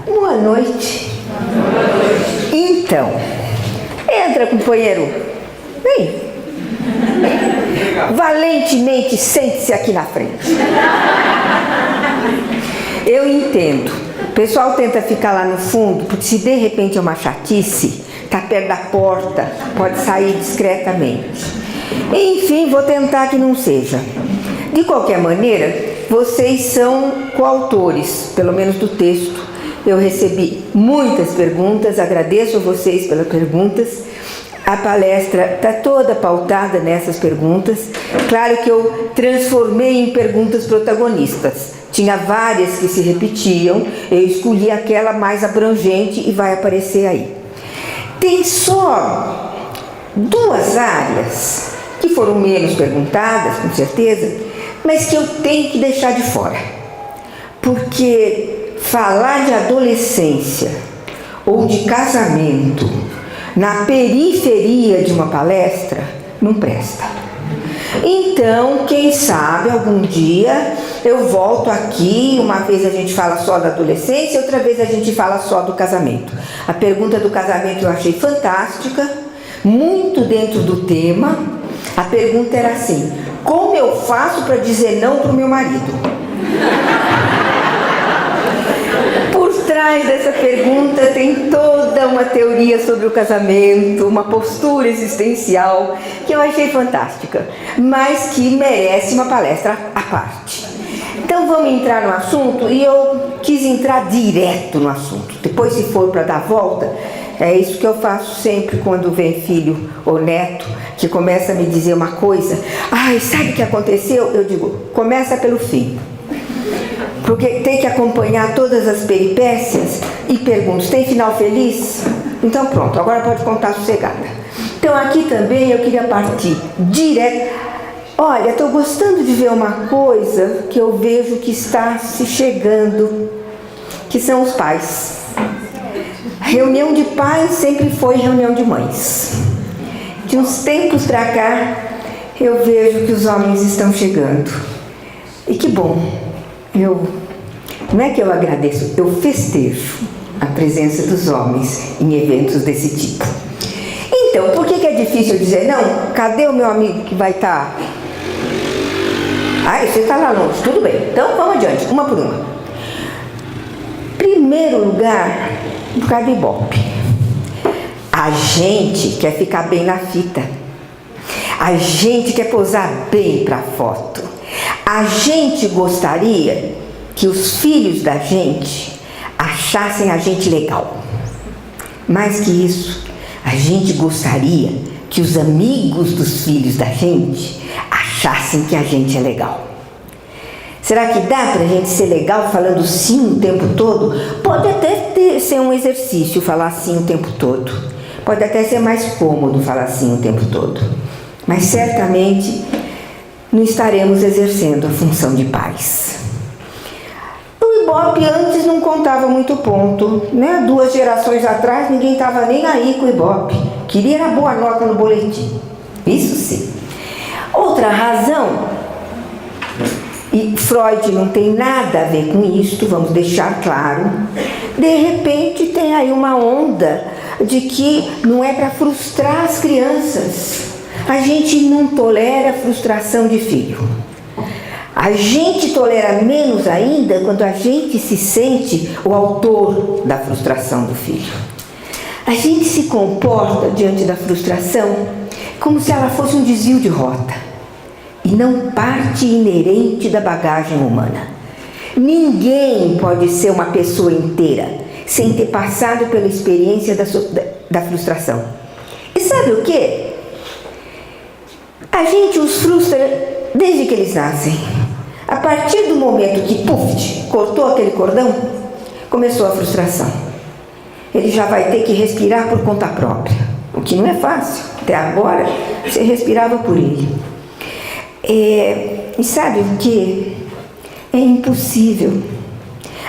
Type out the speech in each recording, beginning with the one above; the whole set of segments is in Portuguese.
Boa noite. Então, entra, companheiro. Vem. Valentemente, sente-se aqui na frente. Eu entendo. O pessoal tenta ficar lá no fundo, porque se de repente é uma chatice, tá perto da porta, pode sair discretamente. Enfim, vou tentar que não seja. De qualquer maneira, vocês são coautores, pelo menos do texto. Eu recebi muitas perguntas, agradeço a vocês pelas perguntas. A palestra está toda pautada nessas perguntas. Claro que eu transformei em perguntas protagonistas. Tinha várias que se repetiam, eu escolhi aquela mais abrangente e vai aparecer aí. Tem só duas áreas que foram menos perguntadas, com certeza, mas que eu tenho que deixar de fora. Porque falar de adolescência ou de casamento na periferia de uma palestra não presta. Então, quem sabe algum dia eu volto aqui, uma vez a gente fala só da adolescência, outra vez a gente fala só do casamento. A pergunta do casamento eu achei fantástica, muito dentro do tema. A pergunta era assim: como eu faço para dizer não para o meu marido? Por trás dessa pergunta tem toda uma teoria sobre o casamento, uma postura existencial que eu achei fantástica, mas que merece uma palestra à parte. Então vamos entrar no assunto, e eu quis entrar direto no assunto. Depois, se for para dar volta, é isso que eu faço sempre quando vem filho ou neto que começa a me dizer uma coisa. Ai, sabe o que aconteceu? Eu digo, começa pelo fim. Porque tem que acompanhar todas as peripécias e pergunto, tem final feliz? Então pronto, agora pode contar sossegada. Então aqui também eu queria partir direto. Olha, estou gostando de ver uma coisa que eu vejo que está se chegando, que são os pais. Reunião de pais sempre foi reunião de mães. De uns tempos para cá, eu vejo que os homens estão chegando. E que bom. Não é que eu agradeço, eu festejo a presença dos homens em eventos desse tipo. Então, por que é difícil dizer não? Cadê o meu amigo que vai estar? Ah, você está lá longe, tudo bem. Então, vamos adiante, uma por uma. Primeiro lugar, por causa do Ibope. A gente quer ficar bem na fita. A gente quer posar bem para a foto. A gente gostaria que os filhos da gente achassem a gente legal. Mais que isso, a gente gostaria que os amigos dos filhos da gente achassem que a gente é legal. Será que dá pra gente ser legal falando sim o tempo todo? Pode até ser um exercício falar sim o tempo todo. Pode até ser mais cômodo falar sim o tempo todo. Mas certamente não estaremos exercendo a função de pais. O Ibope antes não contava muito ponto, né? 2 gerações atrás ninguém estava nem aí com o Ibope. Queria era boa nota no boletim. Isso sim. Outra razão, e Freud não tem nada a ver com isso, vamos deixar claro. De repente tem aí uma onda de que não é para frustrar as crianças. A gente não tolera a frustração de filho. A gente tolera menos ainda quando a gente se sente o autor da frustração do filho. A gente se comporta diante da frustração como se ela fosse um desvio de rota e não parte inerente da bagagem humana. Ninguém pode ser uma pessoa inteira sem ter passado pela experiência da frustração. E sabe o quê? A gente os frustra desde que eles nascem. A partir do momento que, puf, cortou aquele cordão, começou a frustração. Ele já vai ter que respirar por conta própria, o que não é fácil. Até agora, você respirava por ele. E sabe o que? É impossível.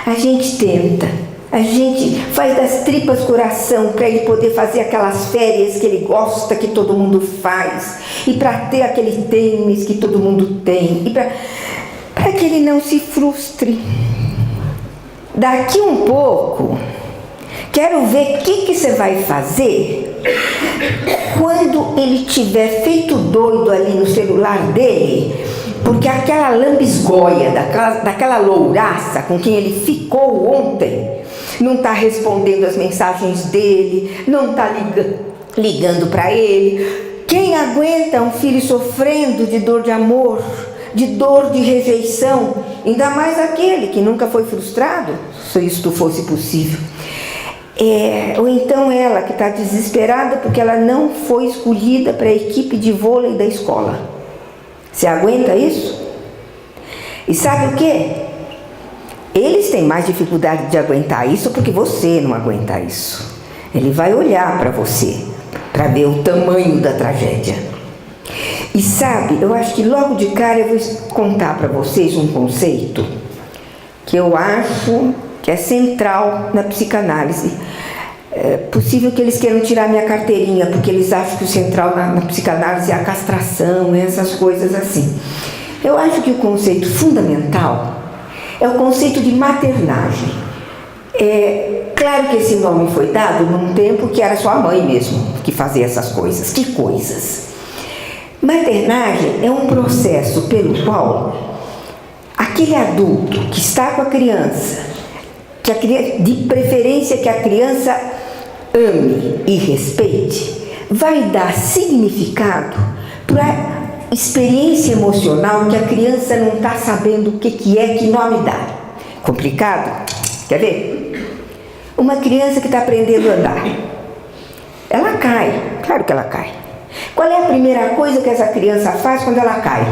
A gente tenta, a gente faz das tripas coração para ele poder fazer aquelas férias que ele gosta, que todo mundo faz, e para ter aquele tênis que todo mundo tem, e para que ele não se frustre. Daqui um pouco, quero ver o que você vai fazer quando ele tiver feito doido ali no celular dele, porque aquela lambisgoia daquela louraça com quem ele ficou ontem não está respondendo as mensagens dele, não está ligando para ele. Quem aguenta um filho sofrendo de dor de amor, de dor de rejeição, ainda mais aquele que nunca foi frustrado, se isto fosse possível. Ou então ela que está desesperada porque ela não foi escolhida para a equipe de vôlei da escola. Você aguenta isso? E sabe o quê? Eles têm mais dificuldade de aguentar isso porque você não aguenta isso. Ele vai olhar para você para ver o tamanho da tragédia. E sabe, eu acho que logo de cara eu vou contar para vocês um conceito que eu acho que é central na psicanálise. É possível que eles queiram tirar minha carteirinha, porque eles acham que o central na psicanálise é a castração, essas coisas assim. Eu acho que o conceito fundamental é o conceito de maternagem. Claro que esse nome foi dado num tempo que era só a mãe mesmo que fazia essas coisas. Que coisas! Maternagem é um processo pelo qual aquele adulto que está com a criança, de preferência que a criança ame e respeite, vai dar significado para a experiência emocional que a criança não está sabendo o que é, que nome dá. Complicado? Quer ver? Uma criança que está aprendendo a andar, ela cai, claro que ela cai. Qual é a primeira coisa que essa criança faz quando ela cai?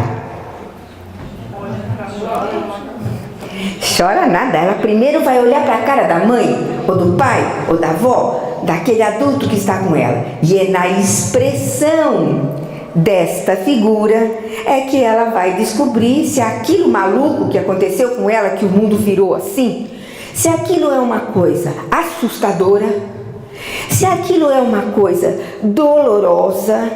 Chora nada, ela primeiro vai olhar para a cara da mãe, ou do pai, ou da avó, daquele adulto que está com ela. E é na expressão desta figura é que ela vai descobrir se aquilo maluco que aconteceu com ela, que o mundo virou assim, se aquilo é uma coisa assustadora, se aquilo é uma coisa dolorosa,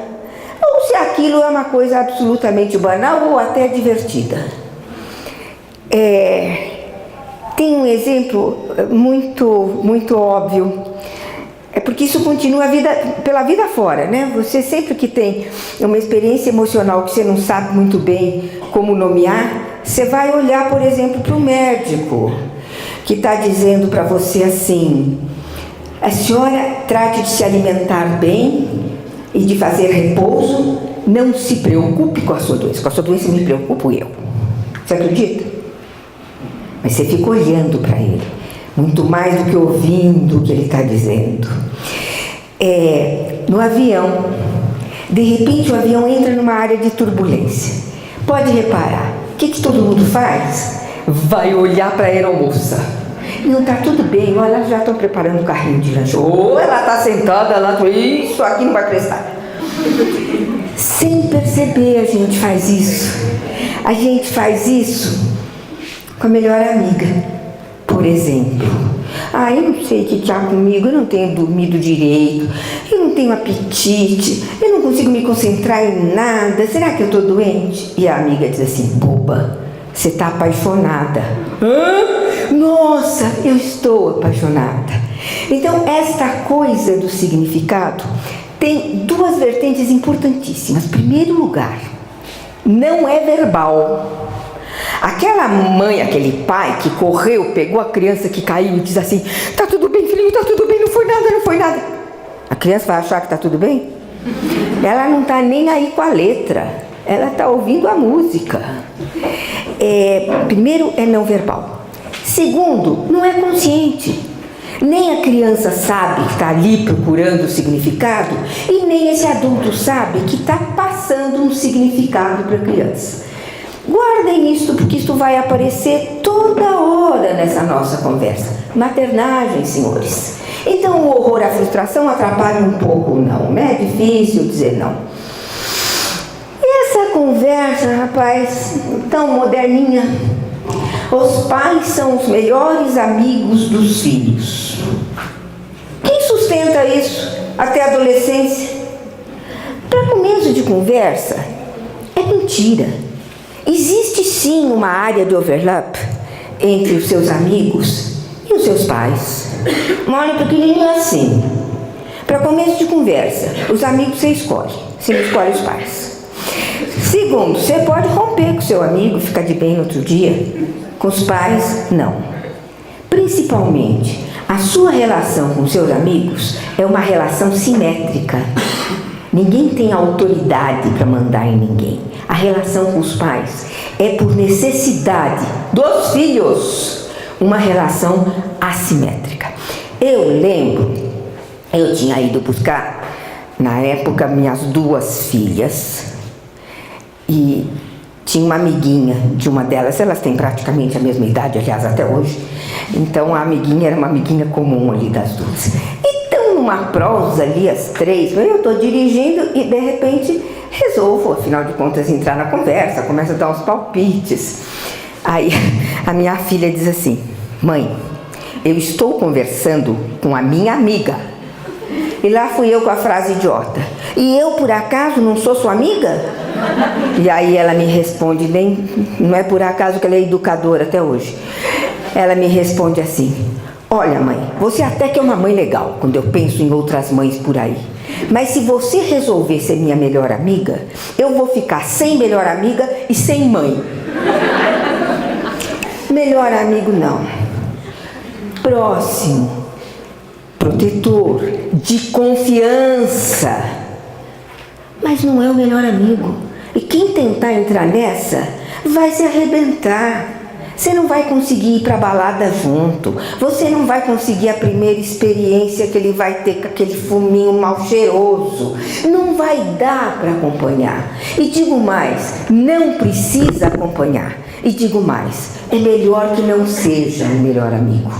ou se aquilo é uma coisa absolutamente banal ou até divertida. Tem um exemplo muito óbvio, porque isso continua pela vida fora, né? Você sempre que tem uma experiência emocional que você não sabe muito bem como nomear, você vai olhar, por exemplo, para o médico que está dizendo para você assim: a senhora trate de se alimentar bem e de fazer repouso, não se preocupe com a sua doença me preocupo eu. Você acredita? Mas você fica olhando para ele, muito mais do que ouvindo o que ele está dizendo. No avião, de repente o avião entra numa área de turbulência. Pode reparar, o que todo mundo faz? Vai olhar para a aeromoça. Não, está tudo bem, olha, já estão preparando o carrinho de lanche. Ou ela está sentada lá, isso aqui não vai prestar. Sem perceber, a gente faz isso. A gente faz isso com a melhor amiga, por exemplo. Eu não sei o que há comigo, eu não tenho dormido direito, eu não tenho apetite, eu não consigo me concentrar em nada, será que eu estou doente? E a amiga diz assim: boba, você está apaixonada. Nossa, eu estou apaixonada. Então, esta coisa do significado tem duas vertentes importantíssimas. Primeiro lugar, não é verbal. Aquela mãe, aquele pai que correu, pegou a criança que caiu e diz assim: tá tudo bem, filhinho, tá tudo bem, não foi nada, não foi nada. A criança vai achar que tá tudo bem? Ela não tá nem aí com a letra, ela tá ouvindo a música. Primeiro, é não verbal. Segundo, não é consciente. Nem a criança sabe que está ali procurando o significado, e nem esse adulto sabe que está passando um significado para a criança. Guardem isso, porque isso vai aparecer toda hora nessa nossa conversa. Maternagem, senhores. Então, o horror à frustração atrapalha um pouco o não, né? É difícil dizer não. E essa conversa, rapaz, tão moderninha. Os pais são os melhores amigos dos filhos. Quem sustenta isso até a adolescência? Para começo de conversa, é mentira. Existe sim uma área de overlap entre os seus amigos nos seus pais. Uma ordem pequenininha assim. Para começo de conversa, os amigos você escolhe, você não escolhe os pais. Segundo, você pode romper com seu amigo, ficar de bem no outro dia. Com os pais, não. Principalmente, a sua relação com seus amigos é uma relação simétrica. Ninguém tem autoridade para mandar em ninguém. A relação com os pais é por necessidade dos filhos, uma relação assimétrica. Eu lembro, eu tinha ido buscar, na época, minhas 2 filhas, e tinha uma amiguinha de uma delas, elas têm praticamente a mesma idade, aliás, até hoje, então a amiguinha era uma amiguinha comum ali das 2. Então, numa prosa ali, as 3, eu estou dirigindo e, de repente, resolvo, afinal de contas, entrar na conversa, começo a dar uns palpites. Aí, a minha filha diz assim: mãe, eu estou conversando com a minha amiga. E lá fui eu com a frase idiota: e eu, por acaso, não sou sua amiga? E aí ela me responde, não é por acaso que ela é educadora até hoje. Ela me responde assim: olha, mãe, você até que é uma mãe legal, quando eu penso em outras mães por aí. Mas se você resolver ser minha melhor amiga, eu vou ficar sem melhor amiga e sem mãe. Melhor amigo não. Próximo, protetor, de confiança. Mas não é o melhor amigo. E quem tentar entrar nessa vai se arrebentar. Você não vai conseguir ir para a balada junto. Você não vai conseguir a primeira experiência que ele vai ter com aquele fuminho mal cheiroso. Não vai dar para acompanhar. E digo mais, não precisa acompanhar. E digo mais, é melhor que não seja o melhor amigo.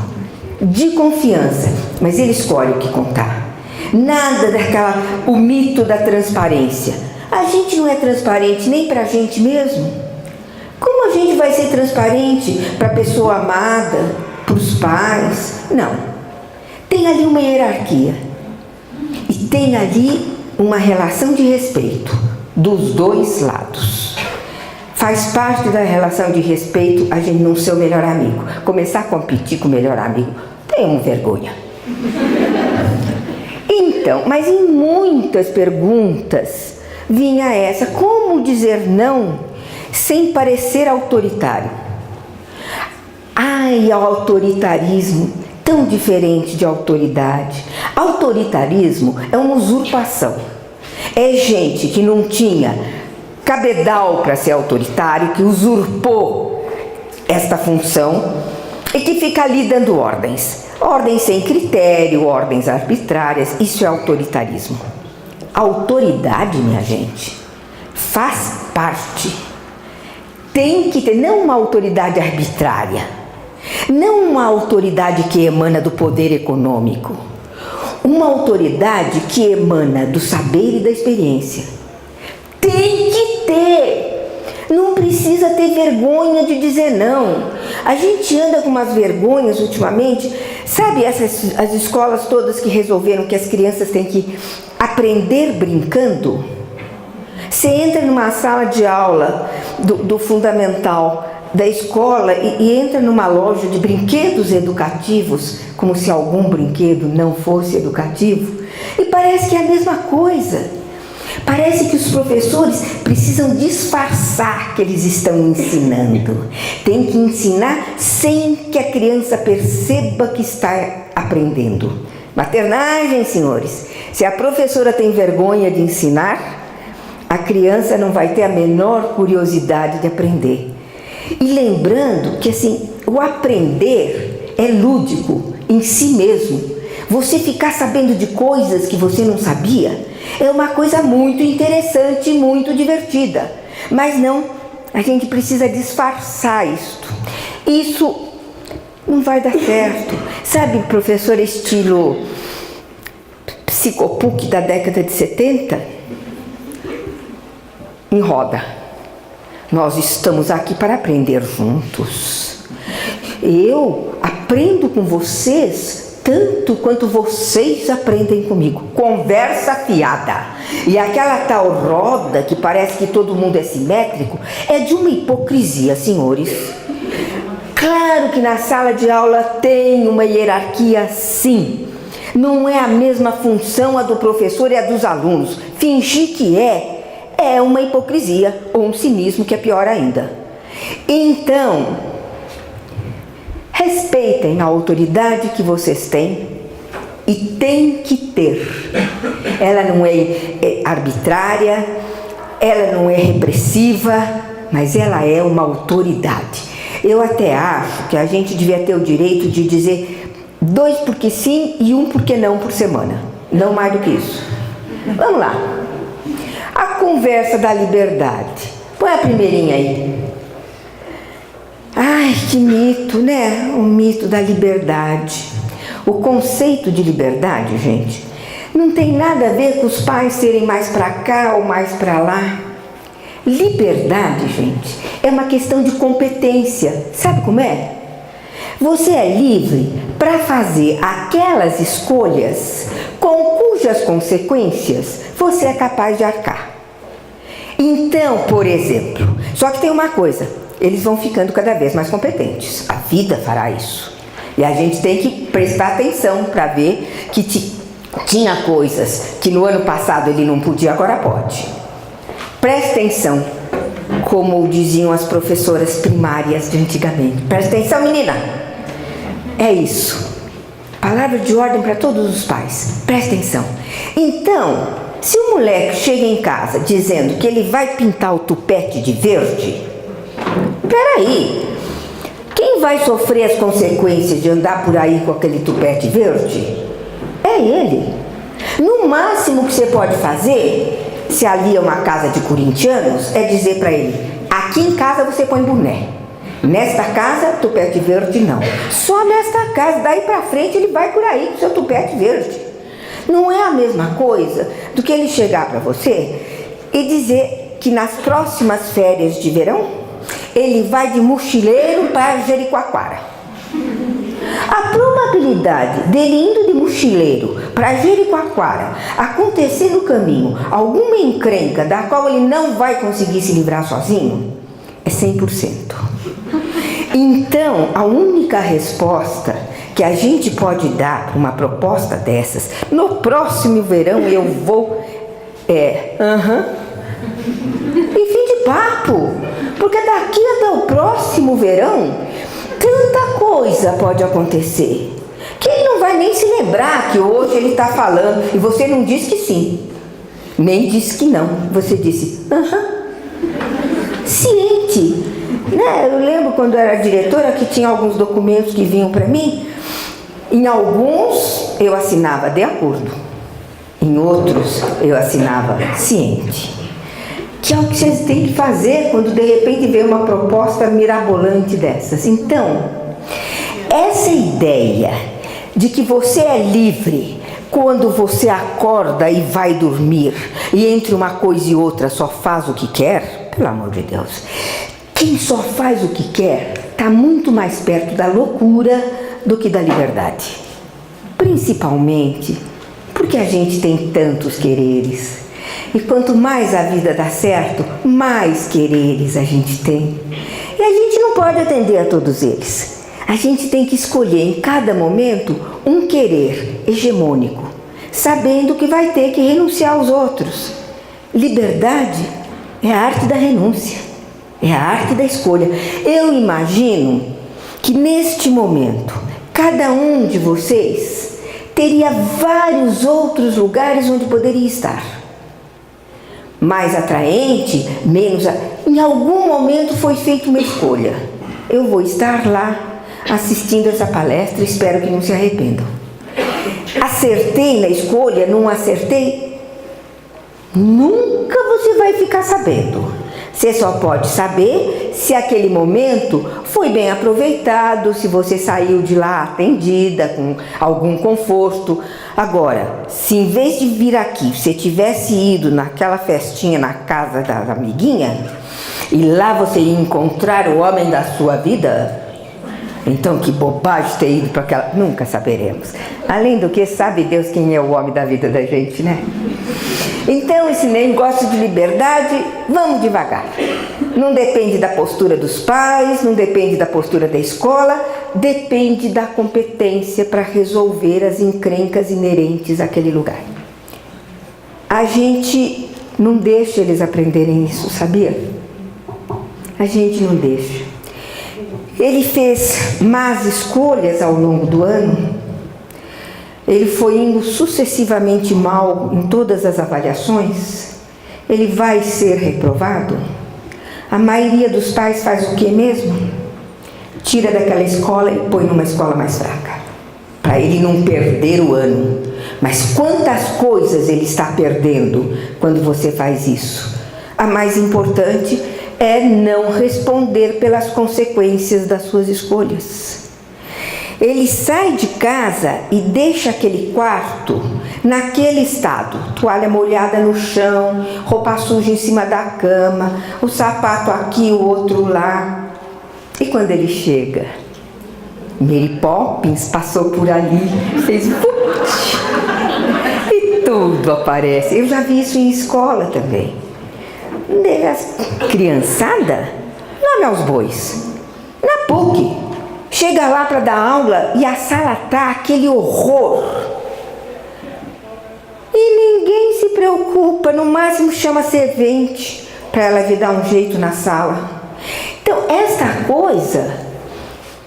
De confiança, mas ele escolhe o que contar. Nada o mito da transparência. A gente não é transparente nem para a gente mesmo. Como a gente vai ser transparente para a pessoa amada, para os pais? Não. Tem ali uma hierarquia. E tem ali uma relação de respeito dos 2 lados. Faz parte da relação de respeito a gente não ser o melhor amigo. Começar a competir com o melhor amigo, tenho vergonha. Então, mas em muitas perguntas vinha essa: como dizer não sem parecer autoritário? Ai, o autoritarismo, tão diferente de autoridade. Autoritarismo é uma usurpação. É gente que não tinha cabedal para ser autoritário, que usurpou esta função e que fica ali dando ordens. Ordens sem critério, ordens arbitrárias, isso é autoritarismo. Autoridade, minha gente, faz parte. Tem que ter, não uma autoridade arbitrária, não uma autoridade que emana do poder econômico, uma autoridade que emana do saber e da experiência. Tem que ter. Não precisa ter vergonha de dizer não. A gente anda com umas vergonhas ultimamente. Sabe as escolas todas que resolveram que as crianças têm que aprender brincando? Você entra numa sala de aula do fundamental da escola e entra numa loja de brinquedos educativos, como se algum brinquedo não fosse educativo, e parece que é a mesma coisa. Parece que os professores precisam disfarçar que eles estão ensinando. Tem que ensinar sem que a criança perceba que está aprendendo. Maternagem, senhores. Se a professora tem vergonha de ensinar, a criança não vai ter a menor curiosidade de aprender. E lembrando que assim, o aprender é lúdico em si mesmo. Você ficar sabendo de coisas que você não sabia é uma coisa muito interessante e muito divertida. Mas não, a gente precisa disfarçar isto. Isso não vai dar certo. Sabe, professor estilo psicopuc da década de 70? Em roda. Nós estamos aqui para aprender juntos. Eu aprendo com vocês tanto quanto vocês aprendem comigo. Conversa fiada. E aquela tal roda que parece que todo mundo é simétrico é de uma hipocrisia, senhores. Claro que na sala de aula tem uma hierarquia, sim. Não é a mesma função a do professor e a dos alunos. Fingir que é uma hipocrisia ou um cinismo que é pior ainda. Então, respeitem a autoridade que vocês têm e têm que ter. Ela não é arbitrária, ela não é repressiva, mas ela é uma autoridade. Eu até acho que a gente devia ter o direito de dizer 2 porque sim e 1 porque não por semana. Não mais do que isso. Vamos lá. A conversa da liberdade. Põe a primeirinha aí. Ai, que mito, né? O mito da liberdade. O conceito de liberdade, gente, não tem nada a ver com os pais serem mais para cá ou mais para lá. Liberdade, gente, é uma questão de competência. Sabe como é? Você é livre para fazer aquelas escolhas com cujas consequências você é capaz de arcar. Então, por exemplo, só que tem uma coisa, eles vão ficando cada vez mais competentes. A vida fará isso. E a gente tem que prestar atenção para ver que tinha coisas que no ano passado ele não podia, agora pode. Preste atenção, como diziam as professoras primárias de antigamente. Preste atenção, menina. É isso. Palavra de ordem para todos os pais. Preste atenção. Então, se o moleque chega em casa dizendo que ele vai pintar o tupete de verde, peraí. Quem vai sofrer as consequências de andar por aí com aquele tupete verde? É ele. No máximo que você pode fazer, se ali é uma casa de corintianos, é dizer para ele: aqui em casa você põe boné. Nesta casa, tupete verde não. Só nesta casa, daí para frente ele vai por aí com seu tupete verde. Não é a mesma coisa do que ele chegar para você e dizer que nas próximas férias de verão ele vai de mochileiro para Jericoacoara. A probabilidade dele indo de mochileiro para Jericoacoara acontecer no caminho alguma encrenca da qual ele não vai conseguir se livrar sozinho é 100%. Então, a única resposta que a gente pode dar para uma proposta dessas, no próximo verão eu vou, e fim de papo, porque daqui até o próximo verão, tanta coisa pode acontecer, que ele não vai nem se lembrar que hoje ele está falando, e você não disse que sim, nem disse que não, você disse, ciente, né? Eu lembro quando eu era diretora que tinha alguns documentos que vinham para mim, em alguns eu assinava de acordo, em outros eu assinava ciente. Que é o que vocês têm que fazer quando de repente vem uma proposta mirabolante dessas. Então, essa ideia de que você é livre quando você acorda e vai dormir e entre uma coisa e outra só faz o que quer, pelo amor de Deus, quem só faz o que quer está muito mais perto da loucura do que da liberdade. Principalmente porque a gente tem tantos quereres. E quanto mais a vida dá certo, mais quereres a gente tem. E a gente não pode atender a todos eles. A gente tem que escolher em cada momento um querer hegemônico, sabendo que vai ter que renunciar aos outros. Liberdade é a arte da renúncia, é a arte da escolha. Eu imagino que neste momento, cada um de vocês teria vários outros lugares onde poderia estar. Mais atraente, menos... Em algum momento foi feita uma escolha. Eu vou estar lá assistindo essa palestra, espero que não se arrependam. Acertei na escolha, não acertei? Nunca você vai ficar sabendo. Você só pode saber se aquele momento foi bem aproveitado, se você saiu de lá atendida, com algum conforto. Agora, se em vez de vir aqui, você tivesse ido naquela festinha na casa da amiguinha, e lá você ia encontrar o homem da sua vida, então que bobagem ter ido para aquela... Nunca saberemos. Além do que, sabe Deus quem é o homem da vida da gente, né? Então, esse negócio de liberdade, vamos devagar. Não depende da postura dos pais, não depende da postura da escola, depende da competência para resolver as encrencas inerentes àquele lugar. A gente não deixa eles aprenderem isso, sabia? A gente não deixa. Ele fez más escolhas ao longo do ano. Ele foi indo sucessivamente mal em todas as avaliações. Ele vai ser reprovado. A maioria dos pais faz o que mesmo? Tira daquela escola e põe numa escola mais fraca, para ele não perder o ano. Mas quantas coisas ele está perdendo quando você faz isso? A mais importante é não responder pelas consequências das suas escolhas. Ele sai de casa e deixa aquele quarto naquele estado, toalha molhada no chão, roupa suja em cima da cama, o sapato aqui, o outro lá. E quando ele chega, Mary Poppins passou por ali, fez putz, e tudo aparece. Eu já vi isso em escola também. Criançada, nome aos bois. Na PUC, chega lá para dar aula e a sala tá aquele horror. E ninguém se preocupa, no máximo chama servente para ela vir dar um jeito na sala. Então, essa coisa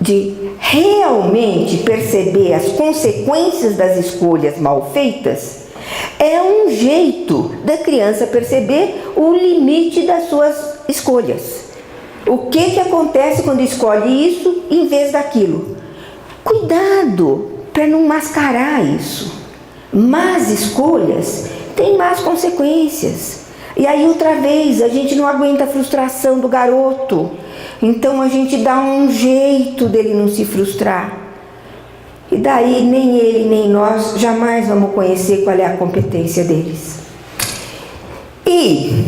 de realmente perceber as consequências das escolhas mal feitas é um jeito da criança perceber o limite das suas escolhas. O que acontece quando escolhe isso em vez daquilo? Cuidado para não mascarar isso. Más escolhas têm más consequências. E aí outra vez a gente não aguenta a frustração do garoto. Então a gente dá um jeito dele não se frustrar. E daí nem ele nem nós jamais vamos conhecer qual é a competência deles. E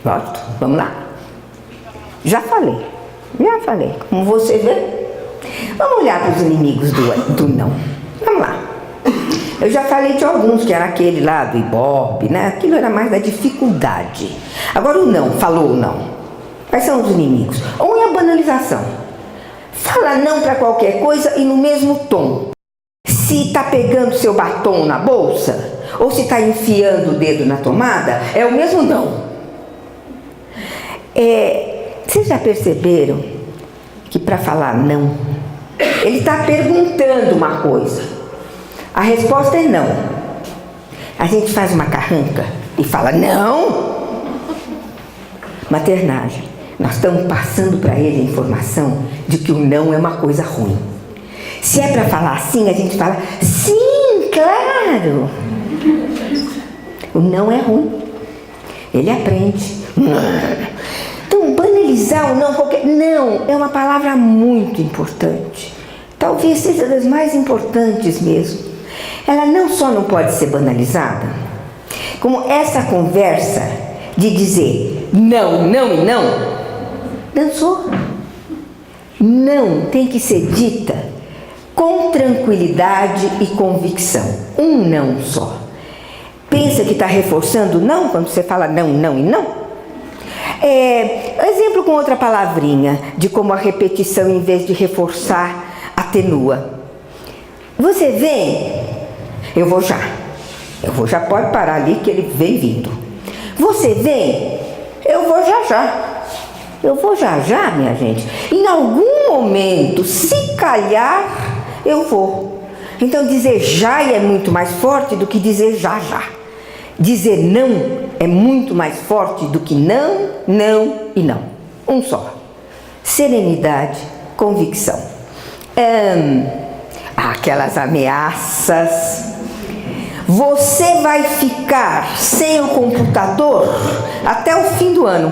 volto, vamos lá. Já falei. Como você vê, vamos olhar para os inimigos do não. Vamos lá. Eu já falei de alguns, que era aquele lá do Ibope, né? Aquilo era mais da dificuldade. Agora o não, falou o não. Quais são os inimigos? Um é a banalização. Fala não para qualquer coisa e no mesmo tom. Se está pegando seu batom na bolsa, ou se está enfiando o dedo na tomada, é o mesmo não. Vocês já perceberam que para falar não, ele está perguntando uma coisa. A resposta é não. A gente faz uma carranca e fala não. Maternagem. Nós estamos passando para ele a informação de que o não é uma coisa ruim. Se é para falar assim, a gente fala sim, claro. O não é ruim. Ele aprende. Então, banalizar o não, não é uma palavra muito importante. Talvez seja das mais importantes mesmo. Ela não só não pode ser banalizada, como essa conversa de dizer não, não e não, dançou. Não tem que ser dita com tranquilidade e convicção. Um não só. Pensa que está reforçando não quando você fala não, não e não? Exemplo com outra palavrinha de como a repetição, em vez de reforçar, atenua. Você vem? Eu vou já, pode parar ali que ele vem vindo. Você vem? Eu vou já, minha gente. Em algum momento, se calhar, eu vou. Então dizer já é muito mais forte do que dizer já. Dizer não é muito mais forte do que não, não e não. Um só. Serenidade, convicção. Aquelas ameaças. Você vai ficar sem o computador até o fim do ano.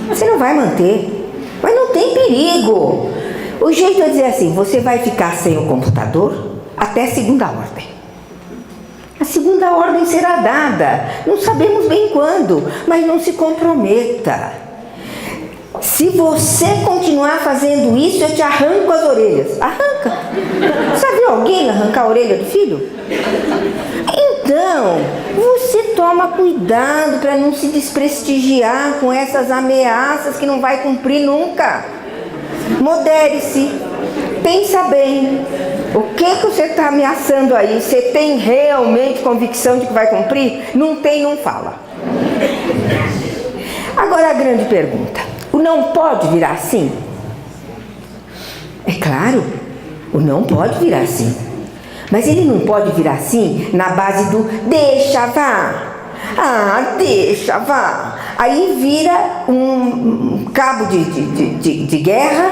Você não vai manter, mas não tem perigo. O jeito é dizer assim: você vai ficar sem o computador até segunda ordem. A segunda ordem será dada, não sabemos bem quando, mas não se comprometa. Se você continuar fazendo isso, eu te arranco as orelhas. Arranca. Já viu alguém arrancar a orelha do filho? Então, você toma cuidado para não se desprestigiar com essas ameaças que não vai cumprir nunca. Modere-se, pensa bem. O que você está ameaçando aí? Você tem realmente convicção de que vai cumprir? Não tem, não fala. Agora a grande pergunta: o não pode virar sim? É claro, o não pode virar sim. Mas ele não pode virar sim na base do deixa, vá. Ah, deixa, vá. Aí vira um cabo de guerra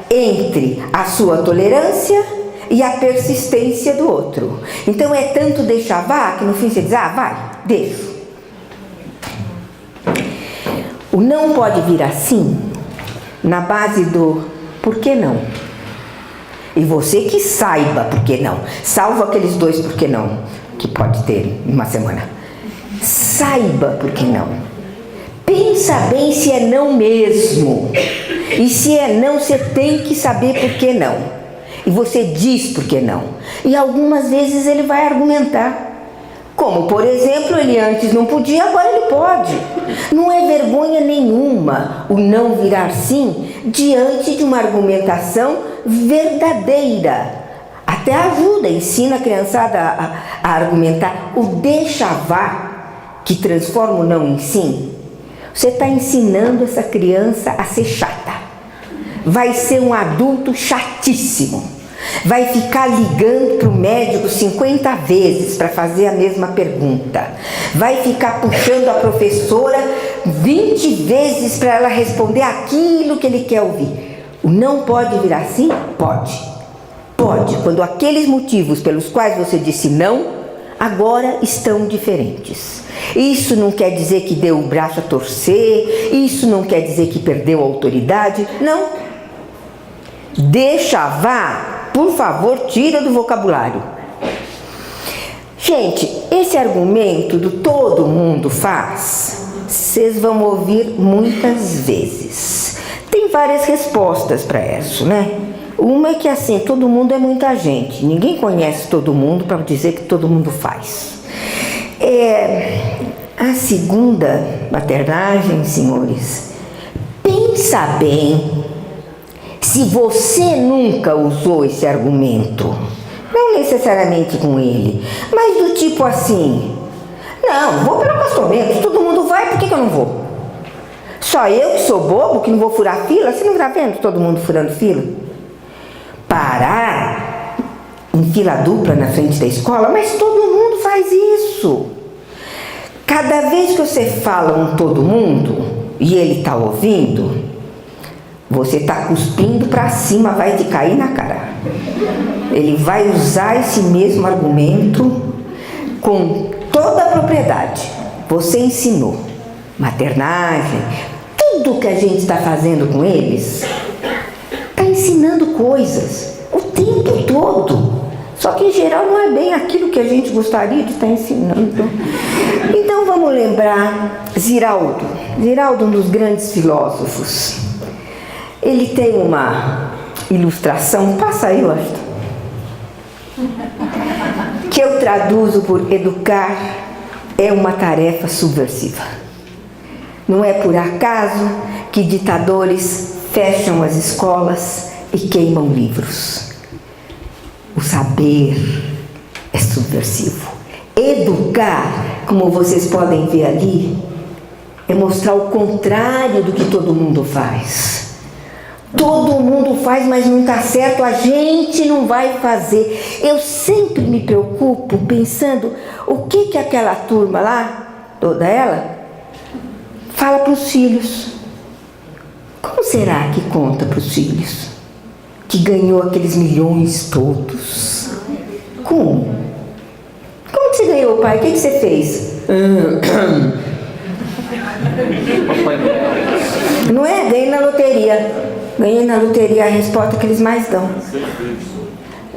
entre a sua tolerância e a persistência do outro. Então é tanto deixa, vá, que no fim você diz, ah, vai, deixa. O não pode virar sim na base do por que não? E você que saiba por que não. Salvo aqueles 2 por que não, que pode ter em uma semana. Saiba por que não. Pensa bem se é não mesmo. E se é não, você tem que saber por que não. E você diz por que não. E algumas vezes ele vai argumentar. Como, por exemplo, ele antes não podia, agora ele pode. Não é vergonha nenhuma o não virar sim diante de uma argumentação verdadeira. Até ajuda, ensina a criançada a argumentar. O deixa vá, que transforma o não em sim, você está ensinando essa criança a ser chata. Vai ser um adulto chatíssimo. Vai ficar ligando para o médico 50 vezes para fazer a mesma pergunta. Vai ficar puxando a professora 20 vezes para ela responder aquilo que ele quer ouvir. O não pode virar sim? Pode. Pode, quando aqueles motivos pelos quais você disse não, agora estão diferentes. Isso não quer dizer que deu o braço a torcer, isso não quer dizer que perdeu a autoridade, não. Deixa, vá, por favor, tira do vocabulário. Gente, esse argumento do todo mundo faz, vocês vão ouvir muitas vezes. Tem várias respostas para isso, né? Uma é que assim, todo mundo é muita gente. Ninguém conhece todo mundo para dizer que todo mundo faz. A segunda maternagem, senhores, pensa bem se você nunca usou esse argumento. Não necessariamente com ele, mas do tipo assim, não, vou pelo acostamento, todo mundo vai, por que eu não vou? Só eu que sou bobo, que não vou furar fila? Você não está vendo todo mundo furando fila? Parar em fila dupla na frente da escola, mas todo mundo faz isso. Cada vez que você fala um todo mundo e ele está ouvindo, você está cuspindo para cima, vai te cair na cara. Ele vai usar esse mesmo argumento com toda a propriedade. Você ensinou maternagem, tudo que a gente está fazendo com eles, está ensinando coisas o tempo todo. Só que em geral não é bem aquilo que a gente gostaria de estar ensinando. Então vamos lembrar Ziraldo. Ziraldo, um dos grandes filósofos. Ele tem uma ilustração, passa aí, Washington, que eu traduzo por educar é uma tarefa subversiva. Não é por acaso que ditadores fecham as escolas e queimam livros. O saber é subversivo. Educar, como vocês podem ver ali, é mostrar o contrário do que todo mundo faz. Todo mundo faz, mas não está certo, a gente não vai fazer. Eu sempre me preocupo pensando o que aquela turma lá, toda ela, fala para os filhos. Como será que conta para os filhos? Que ganhou aqueles milhões todos. Como? Como que você ganhou, pai? O que você fez? Não é? Ganhei na loteria. Ganhei na loteria a resposta que eles mais dão.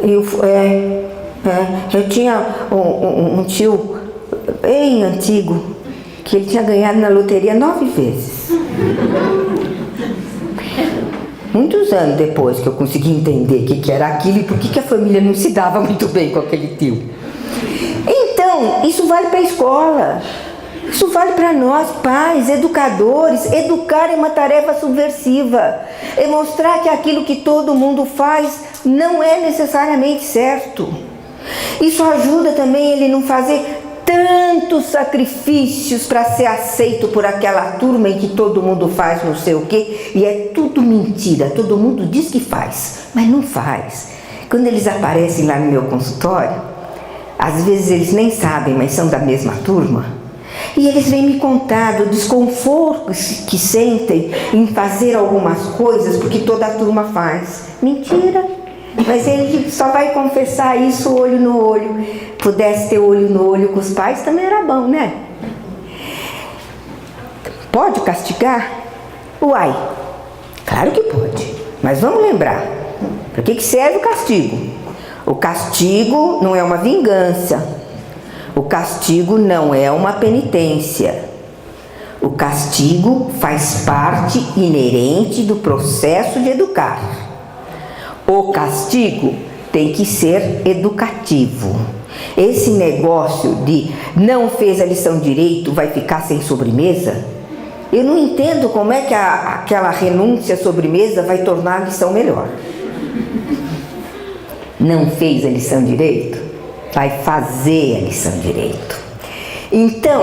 Eu tinha um tio bem antigo que ele tinha ganhado na loteria 9 vezes. Muitos anos depois que eu consegui entender o que era aquilo e por que a família não se dava muito bem com aquele tio. Então, Então, isso vale para a escola. Isso vale para nós, pais, educadores. Educar é uma tarefa subversiva. É mostrar que aquilo que todo mundo faz não é necessariamente certo. Isso ajuda também ele não fazer tantos sacrifícios para ser aceito por aquela turma em que todo mundo faz não sei o quê. E é tudo mentira. Todo mundo diz que faz, mas não faz. Quando eles aparecem lá no meu consultório, às vezes eles nem sabem, mas são da mesma turma. E eles vêm me contar do desconforto que sentem em fazer algumas coisas porque toda a turma faz. Mentira! Mas ele só vai confessar isso olho no olho. Pudesse ter olho no olho com os pais, também era bom, né? Pode castigar? Uai, claro que pode. Mas vamos lembrar, para que serve o castigo? O castigo não é uma vingança. O castigo não é uma penitência. O castigo faz parte inerente do processo de educar. O castigo tem que ser educativo. Esse negócio de não fez a lição direito, vai ficar sem sobremesa, eu não entendo como é que aquela renúncia à sobremesa vai tornar a lição melhor. Não fez a lição direito, vai fazer a lição direito. Então,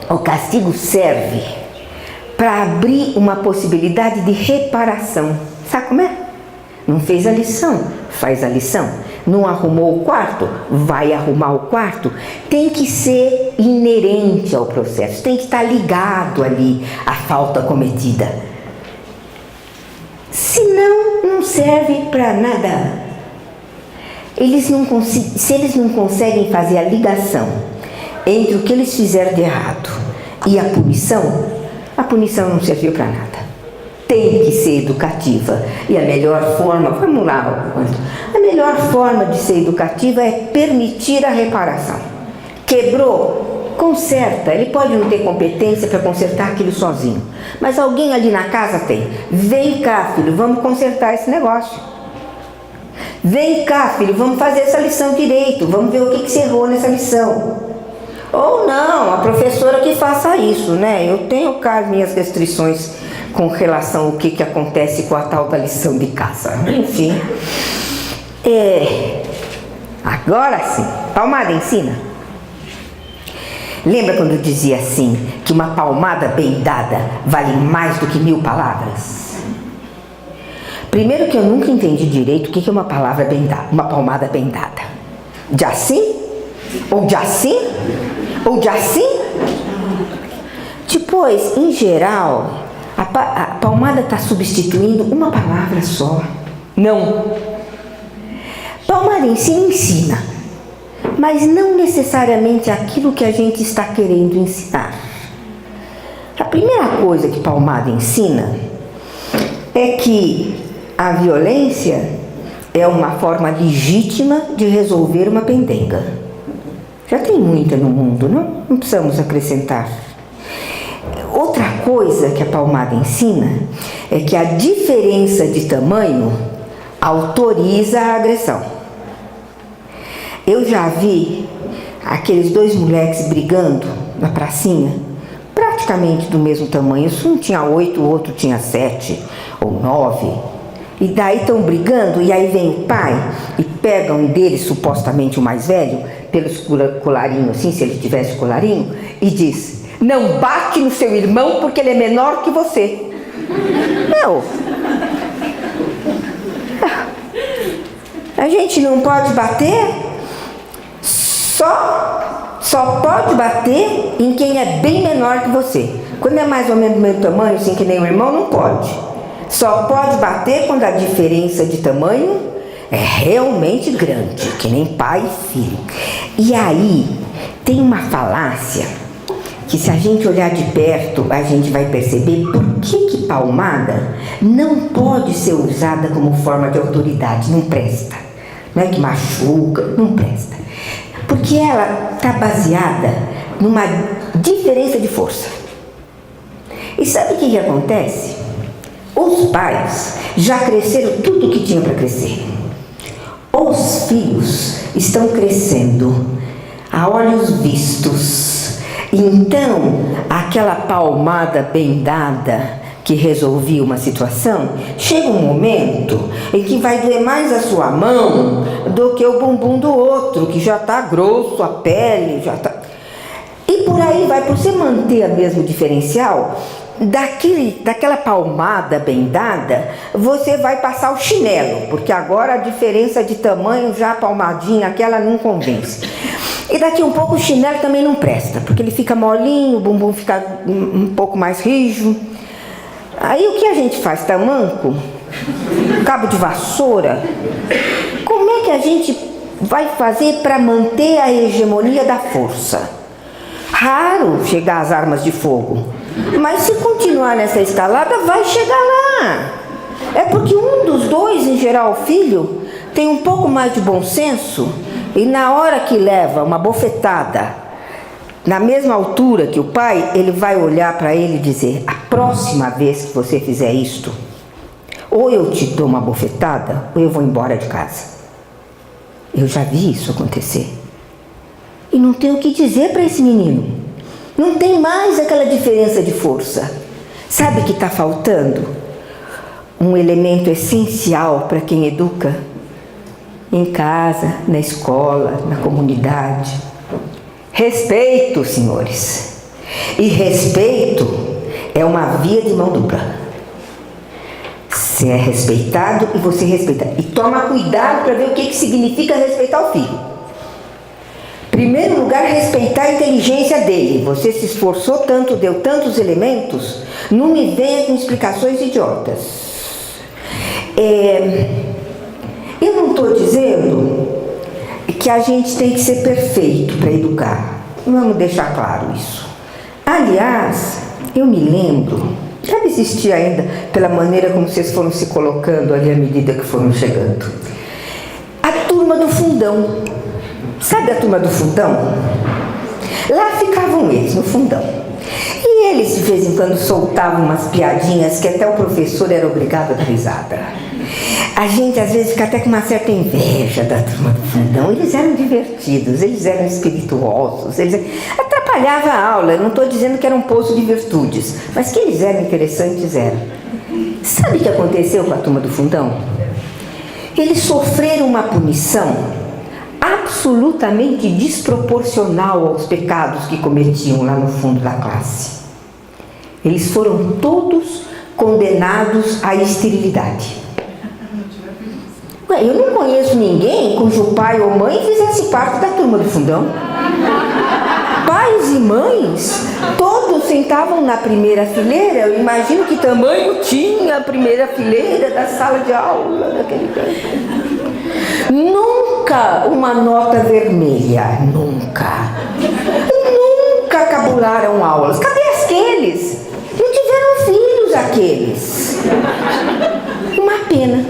o castigo serve para abrir uma possibilidade de reparação. Sabe como é? Não fez a lição, faz a lição. Não arrumou o quarto, vai arrumar o quarto. Tem que ser inerente ao processo, tem que estar ligado ali à falta cometida. Senão, não serve para nada. Se eles não conseguem fazer a ligação entre o que eles fizeram de errado e a punição não serviu para nada. Tem que ser educativa. E a melhor forma, vamos lá, a melhor forma de ser educativa é permitir a reparação. Quebrou, conserta. Ele pode não ter competência para consertar aquilo sozinho, mas alguém ali na casa tem. Vem cá, filho, vamos consertar esse negócio. Vem cá, filho, vamos fazer essa lição direito, vamos ver o que você errou nessa lição. Ou não, a professora que faça isso, né? Eu tenho cá as minhas restrições com relação ao que acontece com a tal da lição de casa. Enfim. Agora sim, palmada ensina. Lembra quando eu dizia assim, que uma palmada bem dada vale mais do que 1000 palavras? Primeiro que eu nunca entendi direito o que é uma palavra bem dada, uma palmada bem dada. De assim? Ou de assim? Ou de assim? Depois, em geral, a palmada está substituindo uma palavra só. Não. Palmada ensina, mas não necessariamente aquilo que a gente está querendo ensinar. A primeira coisa que palmada ensina é que a violência é uma forma legítima de resolver uma pendenga. Já tem muita no mundo, não? Não precisamos acrescentar. Outra coisa que a palmada ensina é que a diferença de tamanho autoriza a agressão. Eu já vi aqueles 2 moleques brigando na pracinha, praticamente do mesmo tamanho. Um tinha 8, o outro tinha 7 ou 9. E daí estão brigando, e aí vem o pai e pega um deles, supostamente o mais velho, pelos colarinhos, assim, se ele tivesse colarinho, e diz: não bate no seu irmão porque ele é menor que você. Meu, a gente não pode bater, só pode bater em quem é bem menor que você. Quando é mais ou menos do mesmo tamanho, assim que nem o irmão, não pode. Só pode bater quando a diferença de tamanho é realmente grande, que nem pai e filho. E aí, tem uma falácia que, se a gente olhar de perto, a gente vai perceber por que palmada não pode ser usada como forma de autoridade, não presta. Não é que machuca, não presta. Porque ela está baseada numa diferença de força. E sabe o que acontece? Os pais já cresceram tudo o que tinha para crescer. Os filhos estão crescendo a olhos vistos. Então, aquela palmada bem dada que resolvia uma situação, chega um momento em que vai doer mais a sua mão do que o bumbum do outro, que já está grosso, a pele já está... E por aí vai, por você manter o mesmo diferencial, daquela palmada bem dada, você vai passar o chinelo, porque agora a diferença de tamanho, já a palmadinha, aquela não convence. E daqui um pouco o chinelo também não presta, porque ele fica molinho, o bumbum fica um pouco mais rijo. Aí o que a gente faz? Tamanco? Cabo de vassoura? Como é que a gente vai fazer para manter a hegemonia da força? Raro chegar às armas de fogo, mas se continuar nessa escalada, vai chegar lá. É porque um dos dois, em geral o filho, tem um pouco mais de bom senso e na hora que leva uma bofetada na mesma altura que o pai, ele vai olhar para ele e dizer: a próxima vez que você fizer isto, ou eu te dou uma bofetada, ou eu vou embora de casa. Eu já vi isso acontecer. E não tem o que dizer para esse menino. Não tem mais aquela diferença de força. Sabe o que está faltando? Um elemento essencial para quem educa. Em casa, na escola, na comunidade. Respeito, senhores. E respeito é uma via de mão dupla. Você é respeitado e você respeita. E toma cuidado para ver o que significa respeitar o filho. Primeiro lugar, respeitar a inteligência dele. Você se esforçou tanto, deu tantos elementos, não me venha com explicações idiotas. Eu não estou dizendo que a gente tem que ser perfeito para educar. Vamos deixar claro isso. Aliás, eu me lembro, deve existir ainda, pela maneira como vocês foram se colocando ali à medida que foram chegando, a turma do fundão. Sabe a turma do fundão? Lá ficavam eles, no fundão. E eles, de vez em quando, soltavam umas piadinhas que até o professor era obrigado a dar risada. A gente, às vezes, fica até com uma certa inveja da turma do fundão. Eles eram divertidos, eles eram espirituosos, eles atrapalhavam a aula. Eu não estou dizendo que era um poço de virtudes, mas que eles eram interessantes, eram. Sabe o que aconteceu com a turma do fundão? Eles sofreram uma punição absolutamente desproporcional aos pecados que cometiam lá no fundo da classe. Eles foram todos condenados à esterilidade. Eu não conheço ninguém cujo pai ou mãe fizesse parte da turma do fundão. Pais e mães, todos sentavam na primeira fileira. Eu imagino que tamanho tinha a primeira fileira da sala de aula daquele canto. Nunca uma nota vermelha, nunca. Nunca cabularam aulas. Cadê aqueles? Não tiveram filhos aqueles. Uma pena.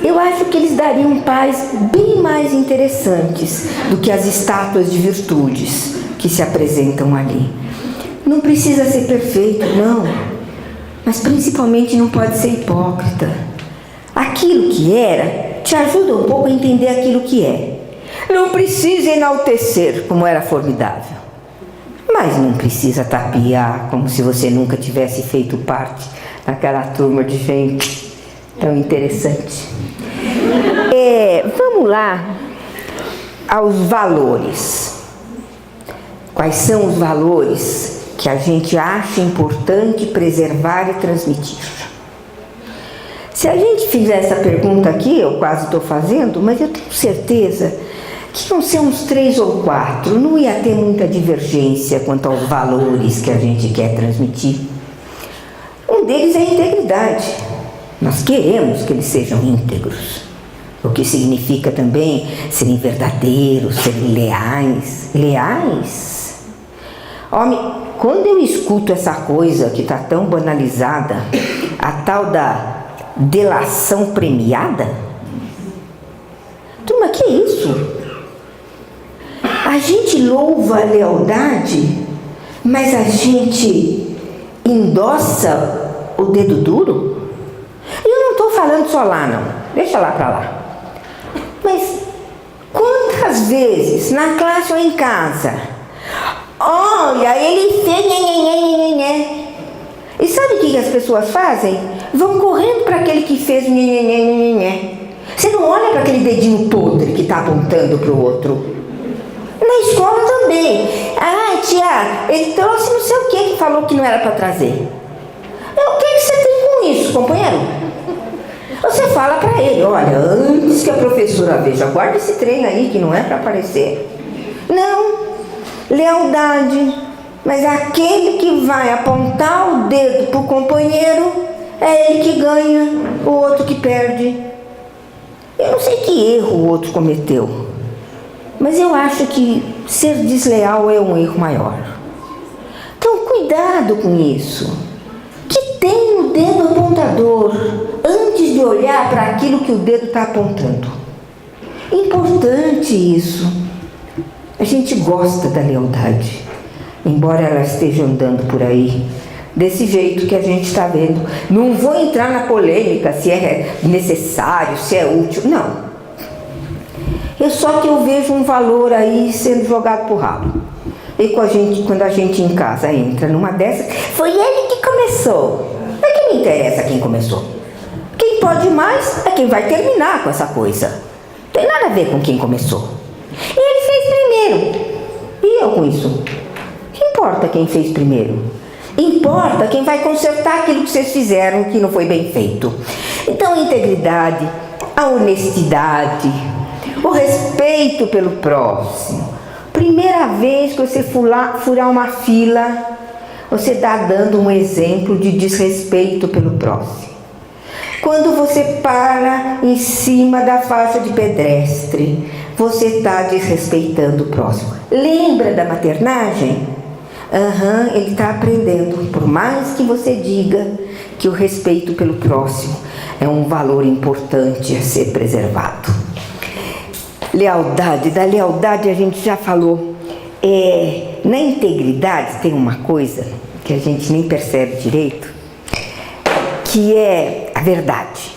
Eu acho que eles dariam pais bem mais interessantes do que as estátuas de virtudes que se apresentam ali. Não precisa ser perfeito, não. Mas principalmente não pode ser hipócrita. Aquilo que era te ajuda um pouco a entender aquilo que é. Não precisa enaltecer como era formidável, mas não precisa tapear como se você nunca tivesse feito parte daquela turma de gente tão interessante. Vamos lá aos valores. Quais são os valores que a gente acha importante preservar e transmitir? Se a gente fizer essa pergunta aqui, eu quase estou fazendo, mas eu tenho certeza que não ser uns 3 ou 4, não ia ter muita divergência quanto aos valores que a gente quer transmitir. Um deles é a integridade. Nós queremos que eles sejam íntegros, o que significa também serem verdadeiros, serem leais. Leais? Homem, quando eu escuto essa coisa que está tão banalizada, a tal da delação premiada? Turma, que é isso? A gente louva a lealdade, mas a gente endossa o dedo duro? E eu não estou falando só lá, não. Deixa lá para lá. Mas quantas quantas vezes, na classe ou em casa, olha, ele fez nhenhenhenhenhenhen. E sabe o que as pessoas fazem? Vão correndo para aquele que fez nhenhenhenhenhen. Você não olha para aquele dedinho podre que está apontando para o outro. Na escola também. Ah, tia, ele trouxe não sei o que falou que não era para trazer. O que você tem com isso, companheiro? Você fala para ele, olha, antes que a professora veja, guarda esse treino aí que não é para aparecer. Não, lealdade. Mas aquele que vai apontar o dedo para o companheiro, é ele que ganha, o outro que perde. Eu não sei que erro o outro cometeu, mas eu acho que ser desleal é um erro maior. Então, cuidado com isso. Que tem o dedo apontador antes de olhar para aquilo que o dedo está apontando. Importante isso. A gente gosta da lealdade, embora ela esteja andando por aí desse jeito que a gente está vendo. Não vou entrar na polêmica se é necessário, se é útil, não. Só que eu vejo um valor aí sendo jogado pro ralo. E quando a gente em casa entra numa dessas, foi ele que começou. Mas que me interessa quem começou? Quem pode mais é quem vai terminar com essa coisa. Não tem nada a ver com quem começou. E ele fez primeiro. E eu com isso? Que importa quem fez primeiro? Importa quem vai consertar aquilo que vocês fizeram que não foi bem feito. Então, a integridade, a honestidade, o respeito pelo próximo. Primeira vez que você furar uma fila, você está dando um exemplo de desrespeito pelo próximo. Quando você para em cima da faixa de pedestre, você está desrespeitando o próximo. Lembra da maternagem? Ele está aprendendo. Por mais que você diga que o respeito pelo próximo é um valor importante a ser preservado. Lealdade, da lealdade a gente já falou. Na integridade tem uma coisa que a gente nem percebe direito, que é a verdade.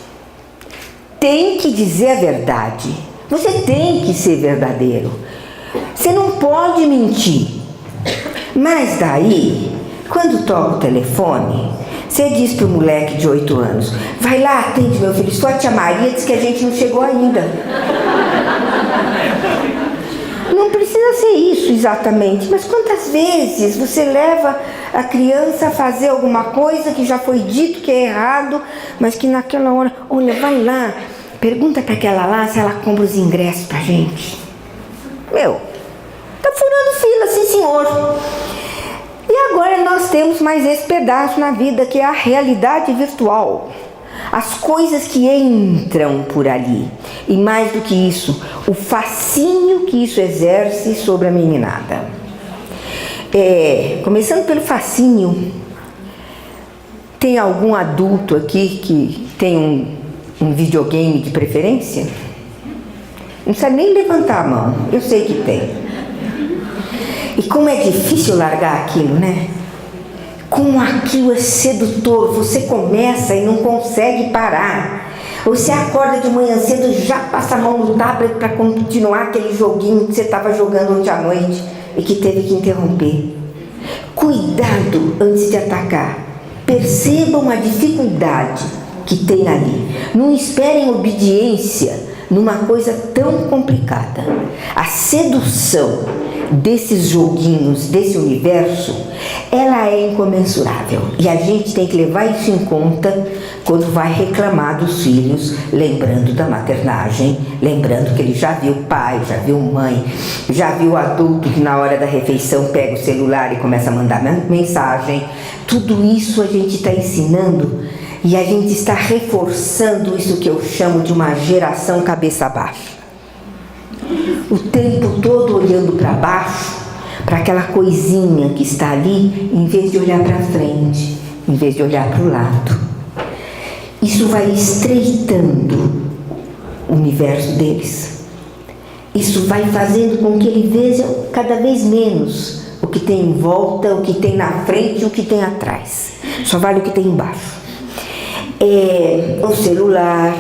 Tem que dizer a verdade. Você tem que ser verdadeiro. Você não pode mentir. Mas daí, quando toca o telefone, você diz para o moleque de 8 anos, vai lá, atende meu filho, só a tia Maria diz que a gente não chegou ainda. Não precisa ser isso exatamente, mas quantas vezes você leva a criança a fazer alguma coisa que já foi dito que é errado, mas que naquela hora, olha, vai lá, pergunta para aquela lá se ela compra os ingressos pra gente. Tá furando fila, sim senhor. E agora nós temos mais esse pedaço na vida, que é a realidade virtual. As coisas que entram por ali. E mais do que isso, o fascínio que isso exerce sobre a meninada. Começando pelo fascínio, tem algum adulto aqui que tem um videogame de preferência? Não precisa nem levantar a mão, eu sei que tem. E como é difícil largar aquilo, né? Como aquilo é sedutor, você começa e não consegue parar. Você acorda de manhã cedo e já passa a mão no tablet para continuar aquele joguinho que você estava jogando ontem à noite e que teve que interromper. Cuidado antes de atacar. Percebam a dificuldade que tem ali. Não esperem obediência numa coisa tão complicada. A sedução desses joguinhos, desse universo, ela é incomensurável. E a gente tem que levar isso em conta quando vai reclamar dos filhos, lembrando da maternagem, lembrando que ele já viu pai, já viu mãe, já viu adulto que na hora da refeição pega o celular e começa a mandar mensagem. Tudo isso a gente está ensinando e a gente está reforçando isso que eu chamo de uma geração cabeça baixa. O tempo todo olhando para baixo, para aquela coisinha que está ali, em vez de olhar para frente, em vez de olhar para o lado. Isso vai estreitando o universo deles. Isso vai fazendo com que ele veja cada vez menos o que tem em volta, o que tem na frente e o que tem atrás. Só vale o que tem embaixo. O celular,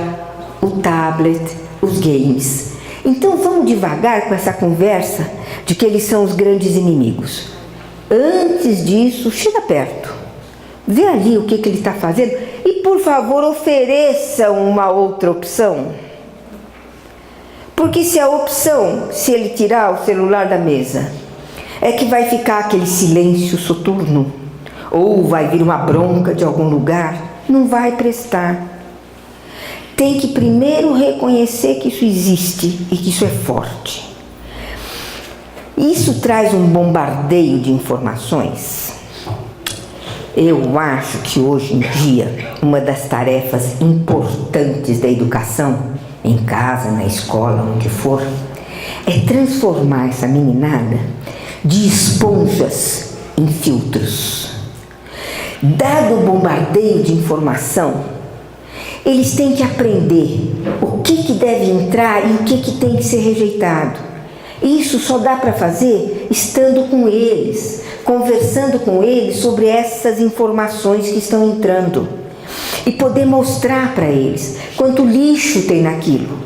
o tablet, os games. Então vamos devagar com essa conversa de que eles são os grandes inimigos. Antes disso, chega perto, vê ali o que ele está fazendo e, por favor, ofereça uma outra opção. Porque se a opção, se ele tirar o celular da mesa, é que vai ficar aquele silêncio soturno, ou vai vir uma bronca de algum lugar, não vai prestar. Tem que primeiro reconhecer que isso existe e que isso é forte. Isso traz um bombardeio de informações. Eu acho que hoje em dia, uma das tarefas importantes da educação, em casa, na escola, onde for, é transformar essa meninada de esponjas em filtros. Dado o bombardeio de informação, eles têm que aprender o que deve entrar e o que tem que ser rejeitado. Isso só dá para fazer estando com eles, conversando com eles sobre essas informações que estão entrando. E poder mostrar para eles quanto lixo tem naquilo.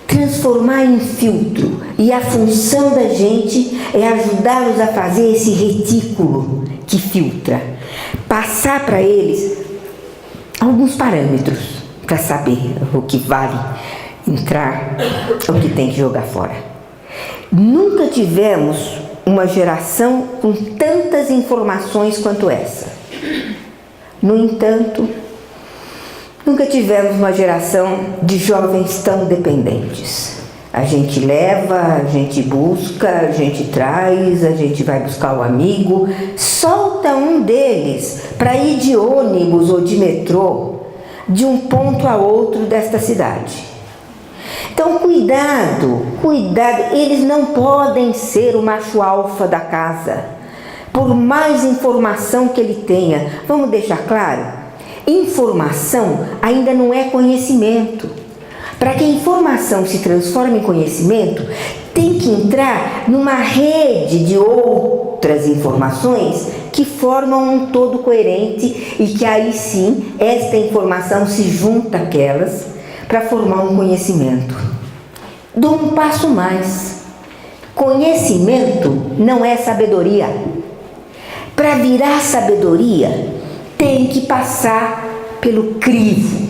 Transformar em filtro. E a função da gente é ajudá-los a fazer esse retículo que filtra. Passar para eles alguns parâmetros para saber o que vale entrar, o que tem que jogar fora. Nunca tivemos uma geração com tantas informações quanto essa. No entanto, nunca tivemos uma geração de jovens tão dependentes. A gente leva, a gente busca, a gente traz, a gente vai buscar o amigo, solta um deles para ir de ônibus ou de metrô de um ponto a outro desta cidade. Então, cuidado, eles não podem ser o macho alfa da casa, por mais informação que ele tenha. Vamos deixar claro, informação ainda não é conhecimento. Para que a informação se transforme em conhecimento, tem que entrar numa rede de outras informações que formam um todo coerente e que aí sim, esta informação se junta àquelas para formar um conhecimento. Dou um passo mais. Conhecimento não é sabedoria. Para virar sabedoria, tem que passar pelo crivo.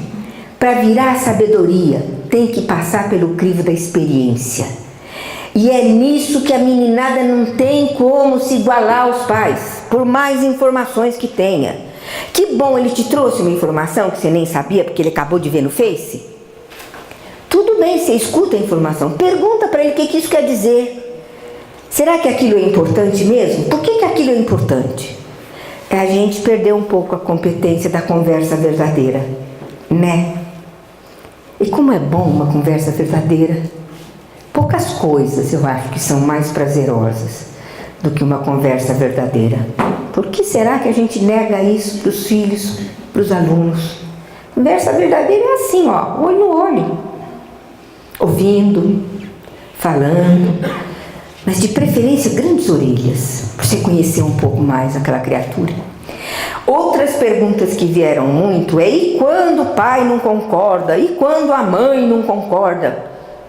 Para virar sabedoria, tem que passar pelo crivo da experiência. E é nisso que a meninada não tem como se igualar aos pais, por mais informações que tenha. Que bom, ele te trouxe uma informação que você nem sabia porque ele acabou de ver no Face? Tudo bem, você escuta a informação, pergunta para ele o que isso quer dizer. Será que aquilo é importante mesmo? Por que aquilo é importante? A gente perdeu um pouco a competência da conversa verdadeira, né? E como é bom uma conversa verdadeira. Poucas coisas eu acho que são mais prazerosas do que uma conversa verdadeira. Por que será que a gente nega isso para os filhos, para os alunos? Conversa verdadeira é assim, ó, olho no olho. Ouvindo, falando, mas de preferência grandes orelhas, para você conhecer um pouco mais aquela criatura. Outras perguntas que vieram muito é: e quando o pai não concorda? E quando a mãe não concorda?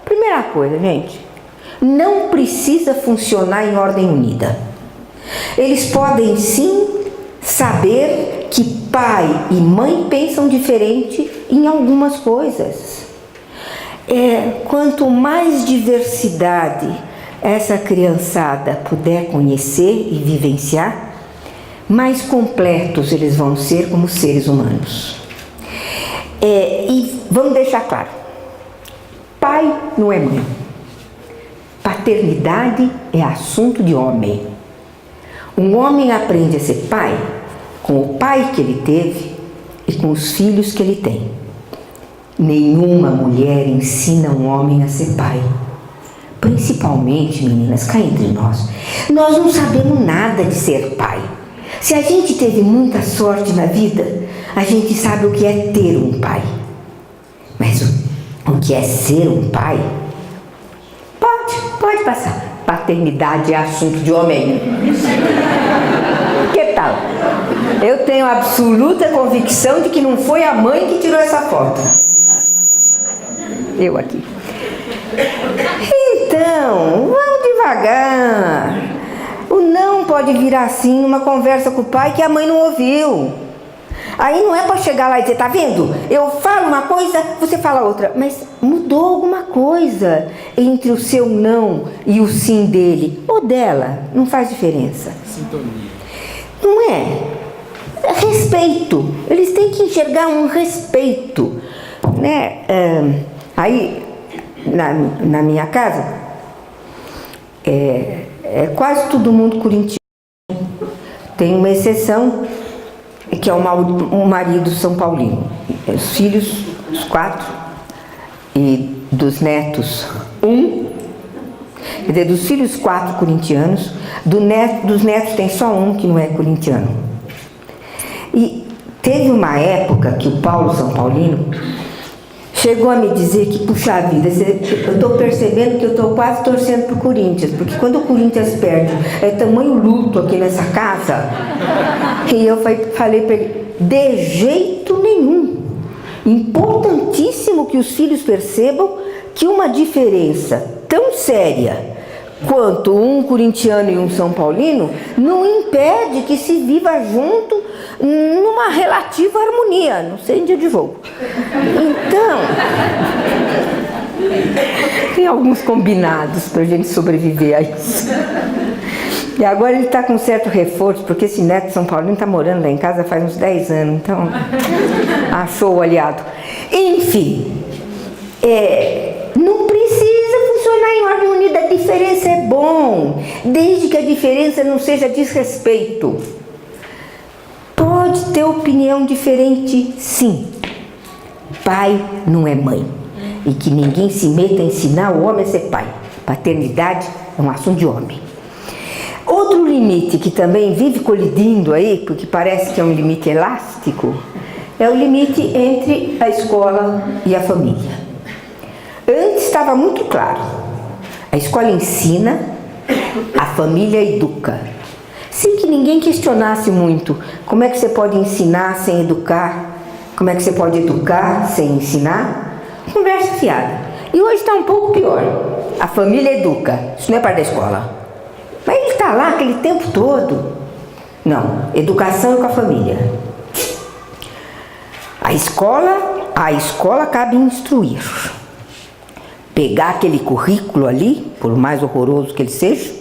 Primeira coisa, gente, não precisa funcionar em ordem unida. Eles podem sim saber que pai e mãe pensam diferente em algumas coisas. Quanto mais diversidade essa criançada puder conhecer e vivenciar, mais completos eles vão ser como seres humanos. E vamos deixar claro, pai não é mãe. Paternidade é assunto de homem. Um homem aprende a ser pai com o pai que ele teve e com os filhos que ele tem. Nenhuma mulher ensina um homem a ser pai. Principalmente, meninas, cá entre nós. Nós não sabemos nada de ser pai. Se a gente teve muita sorte na vida, a gente sabe o que é ter um pai. Mas o que é ser um pai? Pode passar. Paternidade é assunto de homem. Que tal? Eu tenho absoluta convicção de que não foi a mãe que tirou essa foto. Eu aqui. Então, vamos devagar. O não pode virar assim numa conversa com o pai que a mãe não ouviu. Aí não é para chegar lá e dizer, tá vendo? Eu falo uma coisa, você fala outra. Mas mudou alguma coisa entre o seu não e o sim dele ou dela. Não faz diferença. Sintonia. Não é? É respeito. Eles têm que enxergar um respeito, né? Aí, na minha casa, é quase todo mundo corintiano. Tem uma exceção, que é um marido São Paulino. Os filhos, os 4, e dos netos, 1. Quer dizer, dos filhos 4 corintianos, dos netos tem só 1 que não é corintiano. E teve uma época que o Paulo São Paulino chegou a me dizer que, puxa vida, eu estou percebendo que eu estou quase torcendo para o Corinthians, porque quando o Corinthians perde, é tamanho luto aqui nessa casa. E eu falei para ele, de jeito nenhum. Importantíssimo que os filhos percebam que uma diferença tão séria quanto um corintiano e um São Paulino não impede que se viva junto numa relativa harmonia, não sei em dia de jogo. Então, tem alguns combinados para a gente sobreviver a isso. E agora ele está com um certo reforço, porque esse neto de São Paulino está morando lá em casa faz uns 10 anos, então achou o aliado. Enfim, não precisa funcionar em ordem unida, a diferença é bom, desde que a diferença não seja desrespeito. Pode ter opinião diferente, sim. Pai não é mãe. E que ninguém se meta a ensinar o homem a ser pai. Paternidade é um assunto de homem. Outro limite que também vive colidindo aí, porque parece que é um limite elástico, é o limite entre a escola e a família. Antes estava muito claro. A escola ensina, a família educa. Sem que ninguém questionasse muito como é que você pode ensinar sem educar, como é que você pode educar sem ensinar. Conversa fiada. E hoje está um pouco pior. A família educa, isso não é parte da escola. Mas ele está lá aquele tempo todo. Não, educação é com a família. A escola cabe instruir. Pegar aquele currículo ali, por mais horroroso que ele seja,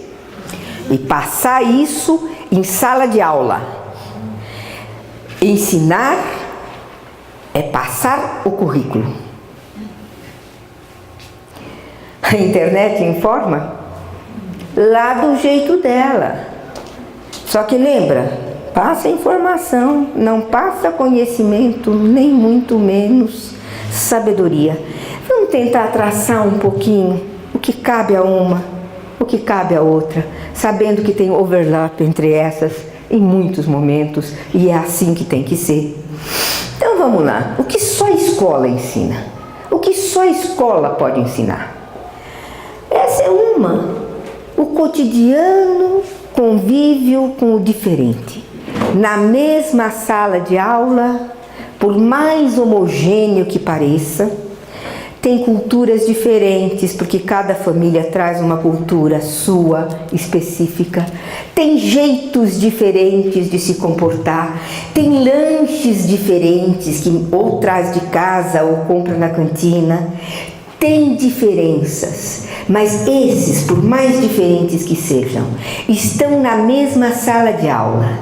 e passar isso em sala de aula. Ensinar é passar o currículo. A internet informa lá do jeito dela. Só que lembra, passa informação, não passa conhecimento, nem muito menos sabedoria. Vamos tentar traçar um pouquinho o que cabe a uma, o que cabe a outra, sabendo que tem overlap entre essas em muitos momentos, e é assim que tem que ser. Então vamos lá, o que só a escola ensina? O que só a escola pode ensinar? Essa é uma. O cotidiano, convívio com o diferente. Na mesma sala de aula, por mais homogêneo que pareça, tem culturas diferentes, porque cada família traz uma cultura sua, específica. Tem jeitos diferentes de se comportar. Tem lanches diferentes que ou traz de casa ou compra na cantina. Tem diferenças, mas esses, por mais diferentes que sejam, estão na mesma sala de aula,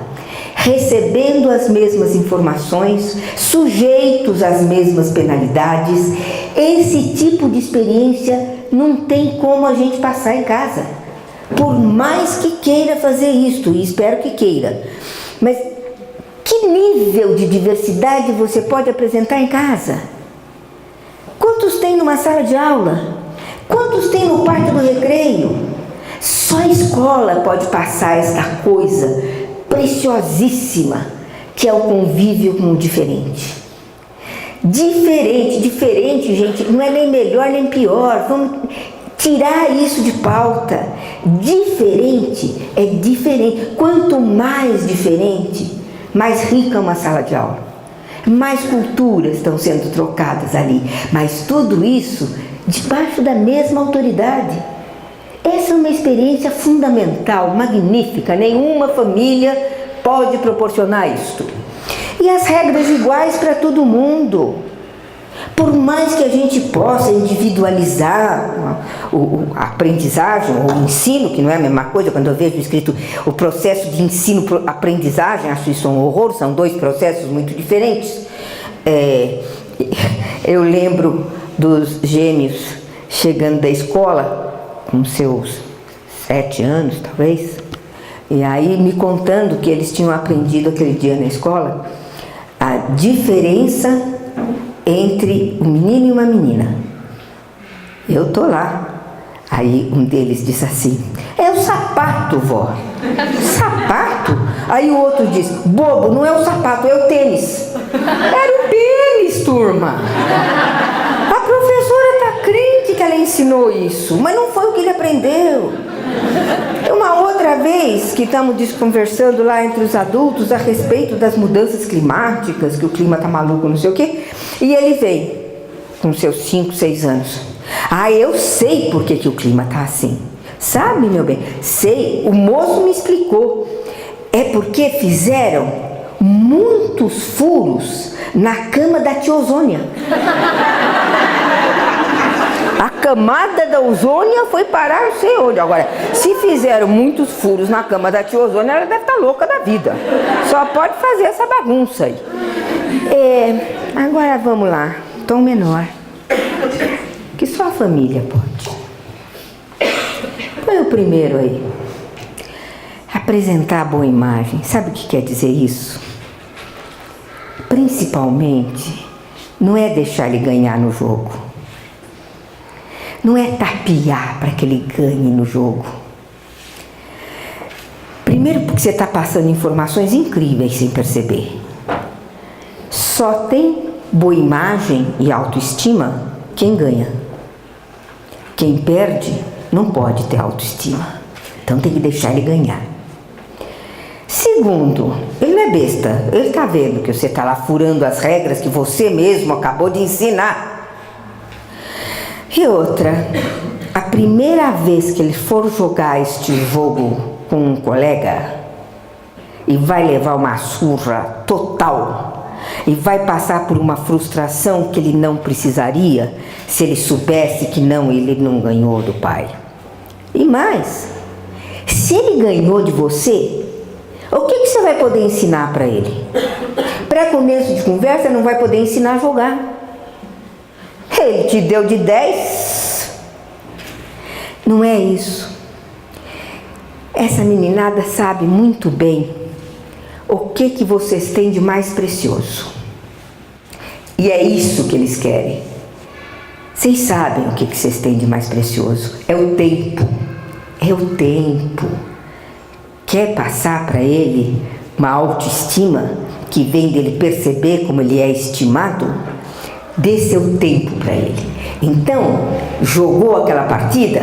recebendo as mesmas informações, sujeitos às mesmas penalidades. Esse tipo de experiência não tem como a gente passar em casa, por mais que queira fazer isso, e espero que queira. Mas que nível de diversidade você pode apresentar em casa? Quantos tem numa sala de aula? Quantos tem no parque do recreio? Só a escola pode passar esta coisa preciosíssima que é o convívio com o diferente. Diferente, gente, não é nem melhor nem pior. Vamos tirar isso de pauta. Diferente é diferente. Quanto mais diferente, mais rica é uma sala de aula. Mais culturas estão sendo trocadas ali, mas tudo isso debaixo da mesma autoridade. Essa é uma experiência fundamental, magnífica. Nenhuma família pode proporcionar isto. E as regras iguais para todo mundo. Por mais que a gente possa individualizar a aprendizagem ou o ensino, que não é a mesma coisa, quando eu vejo escrito o processo de ensino-aprendizagem, acho isso um horror, são dois processos muito diferentes. Eu lembro dos gêmeos chegando da escola, com seus 7 anos talvez, e aí me contando que eles tinham aprendido aquele dia na escola a diferença entre um menino e uma menina. Eu tô lá. Aí um deles disse assim: é o sapato, vó. Sapato? Aí o outro disse: bobo, não é o sapato, é o tênis. Era o tênis, turma. A professora tá crente que ela ensinou isso, mas não foi o que ele aprendeu. Uma outra vez que estamos conversando lá entre os adultos a respeito das mudanças climáticas, que o clima tá maluco, não sei o quê, e ele veio com seus 5, 6 anos. Eu sei por que o clima tá assim. Sabe, meu bem? Sei, o moço me explicou. É porque fizeram muitos furos na cama da tia Ozônia. A camada da ozônia foi parar não sei onde. Agora, se fizeram muitos furos na cama da tia Ozônia, ela deve estar louca da vida. Só pode fazer essa bagunça aí. Agora vamos lá. Tom menor. Que só a família pode. Põe o primeiro aí. Apresentar a boa imagem. Sabe o que quer dizer isso? Principalmente, não é deixar ele ganhar no jogo. Não é tapear para que ele ganhe no jogo. Primeiro porque você está passando informações incríveis sem perceber. Só tem boa imagem e autoestima quem ganha. Quem perde não pode ter autoestima. Então tem que deixar ele ganhar. Segundo, ele não é besta. Ele está vendo que você está lá furando as regras que você mesmo acabou de ensinar. E outra, a primeira vez que ele for jogar este jogo com um colega e vai levar uma surra total e vai passar por uma frustração que ele não precisaria se ele soubesse que ele não ganhou do pai. E mais, se ele ganhou de você, o que você vai poder ensinar para ele? Para começo de conversa, não vai poder ensinar a jogar. Ele te deu de 10. Não é isso. Essa meninada sabe muito bem o que vocês têm de mais precioso. E é isso que eles querem. Vocês sabem o que vocês têm de mais precioso. É o tempo. É o tempo. Quer passar para ele uma autoestima que vem dele perceber como ele é estimado? Dê seu tempo para ele. Então, jogou aquela partida,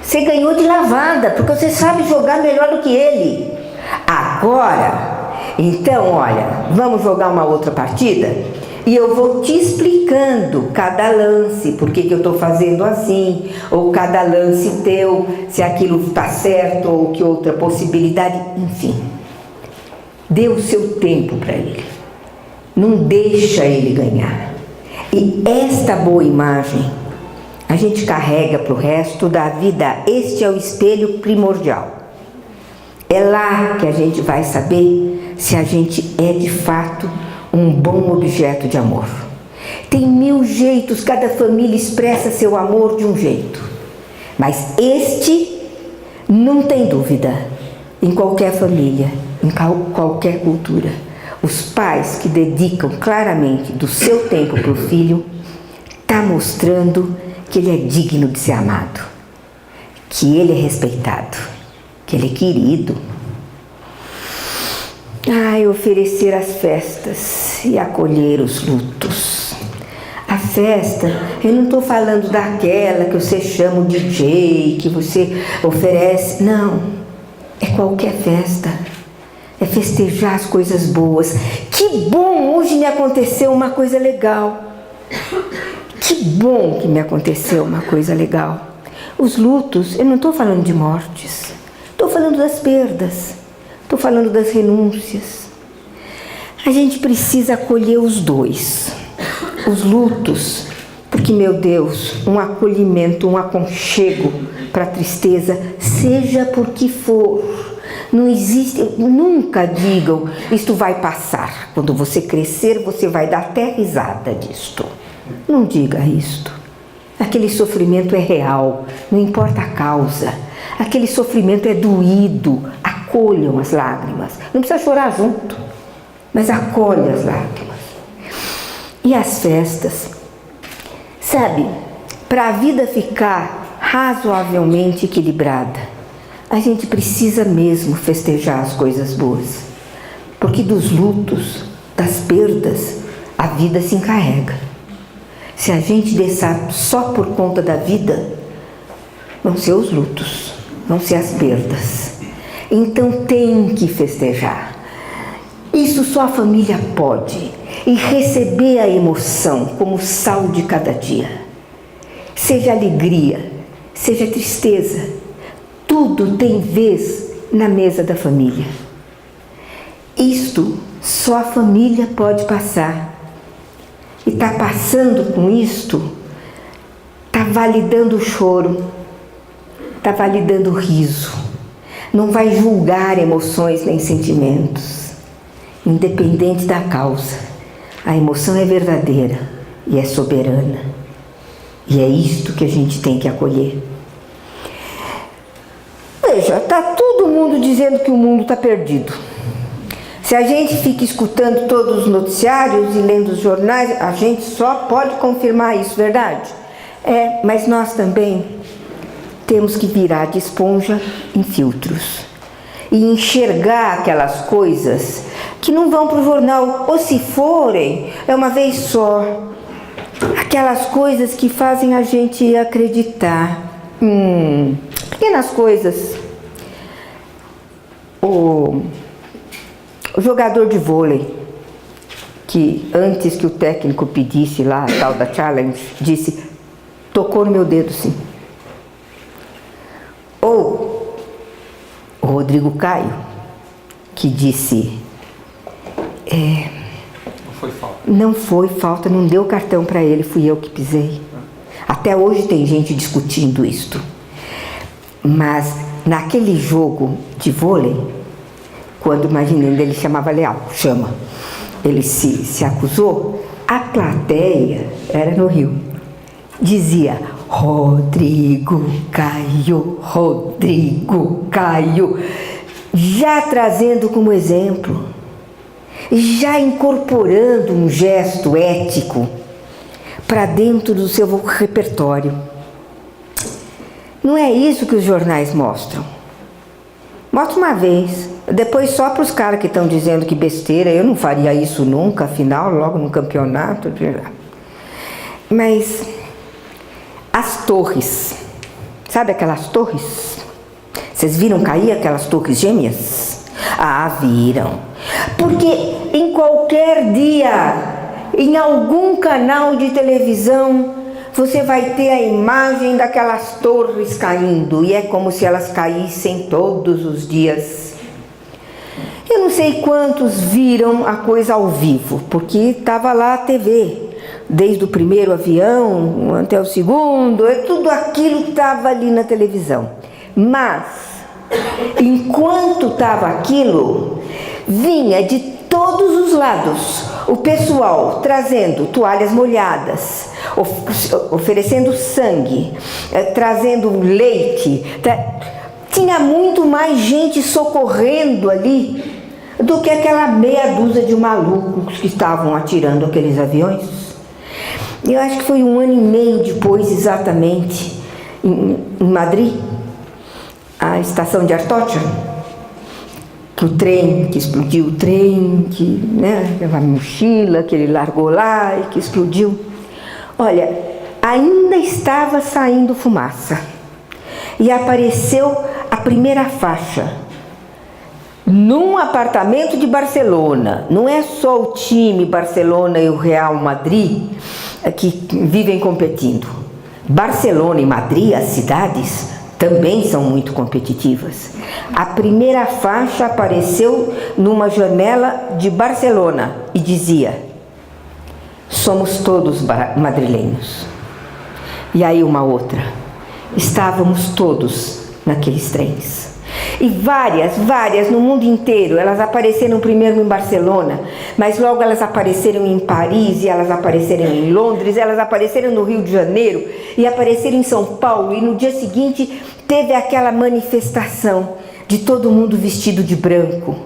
você ganhou de lavada, porque você sabe jogar melhor do que ele. Agora, então, olha, vamos jogar uma outra partida? E eu vou te explicando cada lance, por que eu estou fazendo assim, ou cada lance teu, se aquilo está certo, ou que outra possibilidade, enfim. Dê o seu tempo para ele. Não deixa ele ganhar. E esta boa imagem a gente carrega para o resto da vida. Este é o espelho primordial. É lá que a gente vai saber se a gente é de fato um bom objeto de amor. Tem 1000 jeitos, cada família expressa seu amor de um jeito. Mas este, não tem dúvida, em qualquer família, em qualquer cultura, os pais que dedicam claramente do seu tempo para o filho, está mostrando que ele é digno de ser amado, que ele é respeitado, que ele é querido. Oferecer as festas e acolher os lutos. A festa, eu não estou falando daquela que você chama o DJ, que você oferece, não, é qualquer festa. É festejar as coisas boas. Que bom, hoje me aconteceu uma coisa legal. Que bom que me aconteceu uma coisa legal. Os lutos, eu não estou falando de mortes, estou falando das perdas, estou falando das renúncias. A gente precisa acolher os dois, os lutos, porque, meu Deus, um acolhimento, um aconchego para a tristeza, seja por que for. Não existe, nunca digam, isto vai passar. Quando você crescer, você vai dar até risada disto. Não diga isto. Aquele sofrimento é real, não importa a causa. Aquele sofrimento é doído. Acolham as lágrimas. Não precisa chorar junto, mas acolhe as lágrimas. E as festas? Sabe, para a vida ficar razoavelmente equilibrada, a gente precisa mesmo festejar as coisas boas. Porque dos lutos, das perdas, a vida se encarrega. Se a gente deixar só por conta da vida, vão ser os lutos, vão ser as perdas. Então tem que festejar. Isso só a família pode. E receber a emoção como sal de cada dia. Seja alegria, seja tristeza, tudo tem vez na mesa da família. Isto só a família pode passar. E está passando com isto, está validando o choro, está validando o riso. Não vai julgar emoções nem sentimentos, independente da causa. A emoção é verdadeira e é soberana. E é isto que a gente tem que acolher. Veja, está todo mundo dizendo que o mundo está perdido. Se a gente fica escutando todos os noticiários e lendo os jornais, a gente só pode confirmar isso, verdade? Mas nós também temos que virar de esponja em filtros e enxergar aquelas coisas que não vão para o jornal, ou se forem, é uma vez só. Aquelas coisas que fazem a gente acreditar. Pequenas coisas. O jogador de vôlei, que antes que o técnico pedisse lá a tal da challenge, disse, tocou no meu dedo, sim. Ou o Rodrigo Caio, que disse, não foi falta, não deu cartão para ele, fui eu que pisei. Até hoje tem gente discutindo isto. Mas naquele jogo de vôlei, quando o Imaginando ele chamava Leal, ele se acusou, a plateia era no Rio. Dizia, Rodrigo Caio, já trazendo como exemplo, já incorporando um gesto ético para dentro do seu repertório. Não é isso que os jornais mostram. Mostra uma vez, depois só para os caras que estão dizendo que besteira, eu não faria isso nunca, afinal, logo no campeonato. Mas as torres, sabe aquelas torres? Vocês viram cair aquelas torres gêmeas? Ah, viram. Porque em qualquer dia, em algum canal de televisão, você vai ter a imagem daquelas torres caindo, e é como se elas caíssem todos os dias. Eu não sei quantos viram a coisa ao vivo, porque estava lá a TV, desde o primeiro avião até o segundo, tudo aquilo estava ali na televisão. Mas, enquanto estava aquilo, vinha de todos os lados o pessoal trazendo toalhas molhadas, oferecendo sangue, trazendo leite. Tinha muito mais gente socorrendo ali do que aquela meia dúzia de malucos que estavam atirando aqueles aviões. Eu acho que foi 1 ano e meio depois, exatamente, em Madrid, a estação de Artótia, que o trem, que explodiu o trem, que levava a mochila, que ele largou lá e que explodiu. Olha, ainda estava saindo fumaça e apareceu a primeira faixa num apartamento de Barcelona. Não é só o time Barcelona e o Real Madrid que vivem competindo. Barcelona e Madrid, as cidades, também são muito competitivas. A primeira faixa apareceu numa janela de Barcelona e dizia: somos todos madrilenhos. E aí uma outra: estávamos todos naqueles trens. E várias no mundo inteiro. Elas apareceram primeiro em Barcelona, mas logo elas apareceram em Paris, e elas apareceram em Londres, elas apareceram no Rio de Janeiro, e apareceram em São Paulo, e no dia seguinte teve aquela manifestação de todo mundo vestido de branco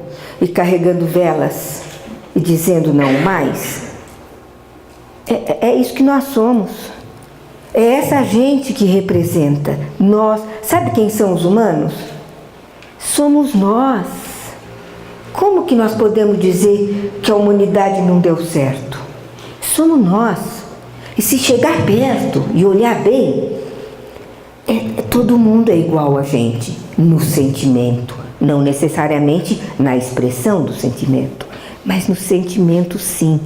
e carregando velas e dizendo não mais. É isso que nós somos. É essa gente que representa nós. Sabe quem são os humanos? Somos nós. Como que nós podemos dizer que a humanidade não deu certo? Somos nós. E se chegar perto e olhar bem, todo mundo é igual a gente no sentimento, não necessariamente na expressão do sentimento, mas no sentimento sim.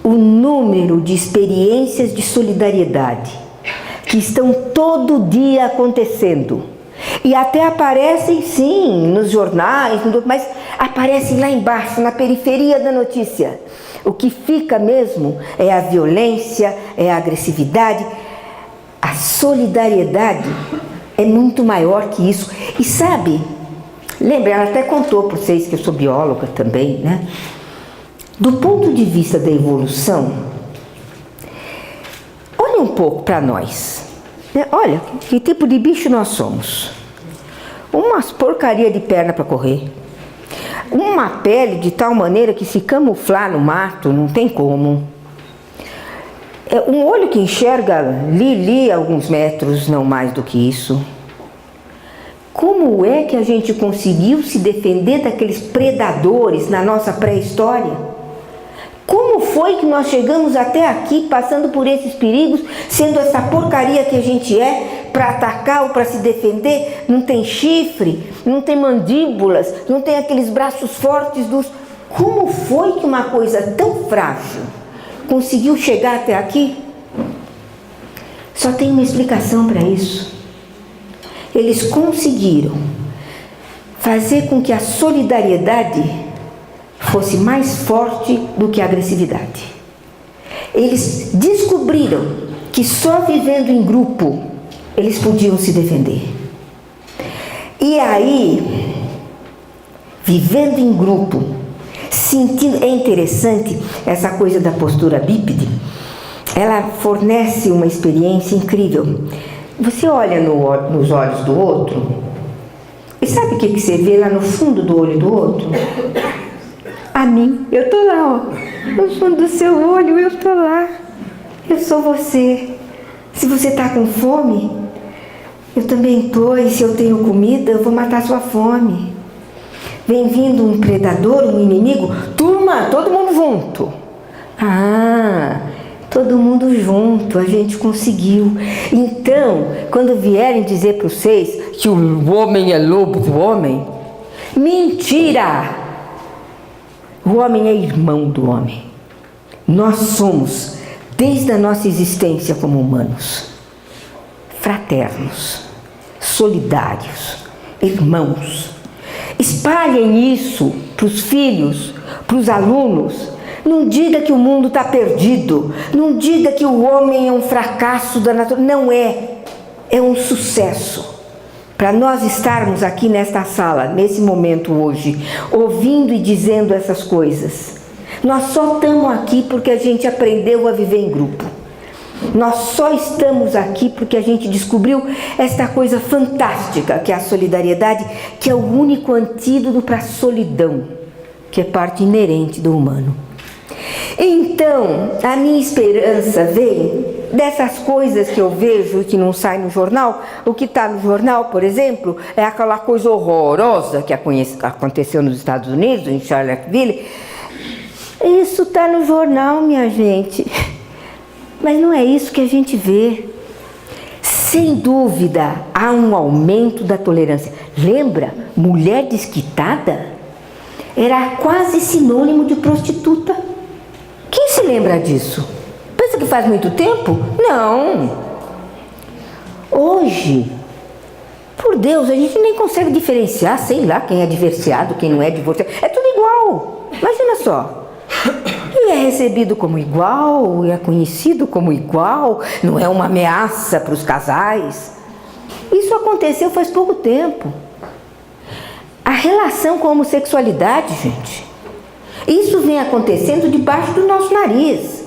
O número de experiências de solidariedade que estão todo dia acontecendo, e até aparecem sim nos jornais, mas aparecem lá embaixo, na periferia da notícia. O que fica mesmo é a violência, é a agressividade. A solidariedade é muito maior que isso. E sabe, lembra, ela até contou para vocês que eu sou bióloga também, né? Do ponto de vista da evolução, olha um pouco para nós. Olha, que tipo de bicho nós somos. Umas porcaria de perna para correr. Uma pele de tal maneira que se camuflar no mato não tem como. Um olho que enxerga ali alguns metros, não mais do que isso. Como é que a gente conseguiu se defender daqueles predadores na nossa pré-história? Como foi que nós chegamos até aqui, passando por esses perigos, sendo essa porcaria que a gente é, para atacar ou para se defender? Não tem chifre, não tem mandíbulas, não tem aqueles braços fortes dos... Como foi que uma coisa tão frágil conseguiu chegar até aqui? Só tem uma explicação para isso. Eles conseguiram fazer com que a solidariedade fosse mais forte do que a agressividade. Eles descobriram que só vivendo em grupo eles podiam se defender. E aí, vivendo em grupo, sentindo... É interessante essa coisa da postura bípede. Ela fornece uma experiência incrível. Você olha nos olhos do outro, e sabe o que você vê lá no fundo do olho do outro? A mim. Eu tô lá, ó. No fundo do seu olho, eu tô lá. Eu sou você. Se você tá com fome, eu também tô. E se eu tenho comida, eu vou matar sua fome. Vem vindo um predador, um inimigo, turma, todo mundo junto. Ah, todo mundo junto, a gente conseguiu. Então, quando vierem dizer para vocês que o homem é lobo do homem, mentira! O homem é irmão do homem. Nós somos, desde a nossa existência como humanos, fraternos, solidários, irmãos. Espalhem isso para os filhos, para os alunos. Não diga que o mundo está perdido. Não diga que o homem é um fracasso da natureza. Não é. É um sucesso. Para nós estarmos aqui nesta sala, nesse momento hoje, ouvindo e dizendo essas coisas, nós só estamos aqui porque a gente aprendeu a viver em grupo. Nós só estamos aqui porque a gente descobriu esta coisa fantástica que é a solidariedade, que é o único antídoto para a solidão, que é parte inerente do humano. Então, a minha esperança vem dessas coisas que eu vejo e que não sai no jornal. O que está no jornal, por exemplo, é aquela coisa horrorosa que aconteceu nos Estados Unidos, em Charlottesville. Isso está no jornal, minha gente. Mas não é isso que a gente vê. Sem dúvida, há um aumento da tolerância. Lembra? Mulher desquitada era quase sinônimo de prostituta. Quem se lembra disso? Pois pensa que faz muito tempo? Não. Hoje, por Deus, a gente nem consegue diferenciar, sei lá, quem é divorciado, quem não é divorciado. É tudo igual. Imagina só. E é recebido como igual, é conhecido como igual, não é uma ameaça para os casais. Isso aconteceu faz pouco tempo. A relação com a homossexualidade, gente, isso vem acontecendo debaixo do nosso nariz.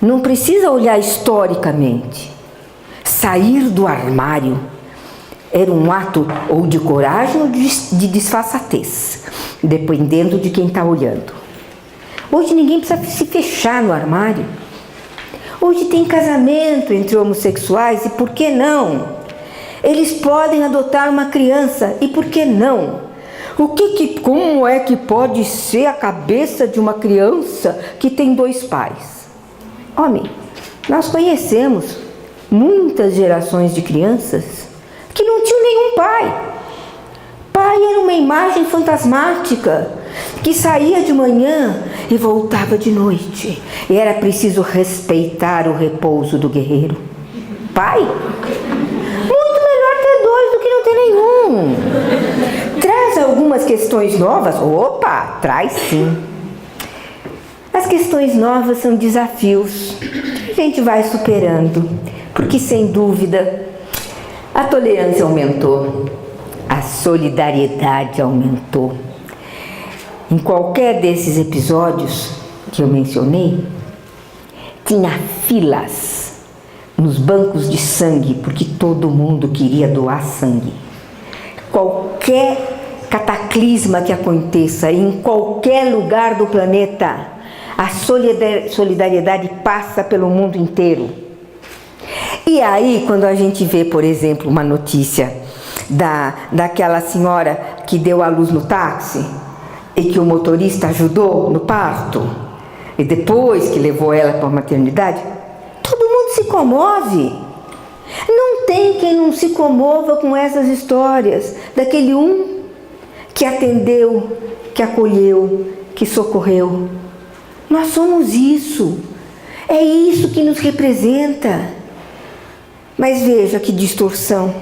Não precisa olhar historicamente. Sair do armário era um ato ou de coragem ou de disfarçatez, dependendo de quem está olhando. Hoje ninguém precisa se fechar no armário. Hoje tem casamento entre homossexuais e por que não? Eles podem adotar uma criança e por que não? Como é que pode ser a cabeça de uma criança que tem 2 pais? Homem, nós conhecemos muitas gerações de crianças que não tinham nenhum pai. Pai era uma imagem fantasmática que saía de manhã e voltava de noite. E era preciso respeitar o repouso do guerreiro. Pai? Muito melhor ter 2 do que não ter nenhum. Traz algumas questões novas? Opa, traz sim. As questões novas são desafios que a gente vai superando, porque sem dúvida a tolerância aumentou, a solidariedade aumentou. Em qualquer desses episódios que eu mencionei, tinha filas nos bancos de sangue, porque todo mundo queria doar sangue. Qualquer cataclisma que aconteça em qualquer lugar do planeta, a solidariedade passa pelo mundo inteiro. E aí, quando a gente vê, por exemplo, uma notícia daquela senhora que deu à luz no táxi e que o motorista ajudou no parto, e depois que levou ela para a maternidade, todo mundo se comove. Não tem quem não se comova com essas histórias daquele um que atendeu, que acolheu, que socorreu. Nós somos isso. É isso que nos representa. Mas veja que distorção.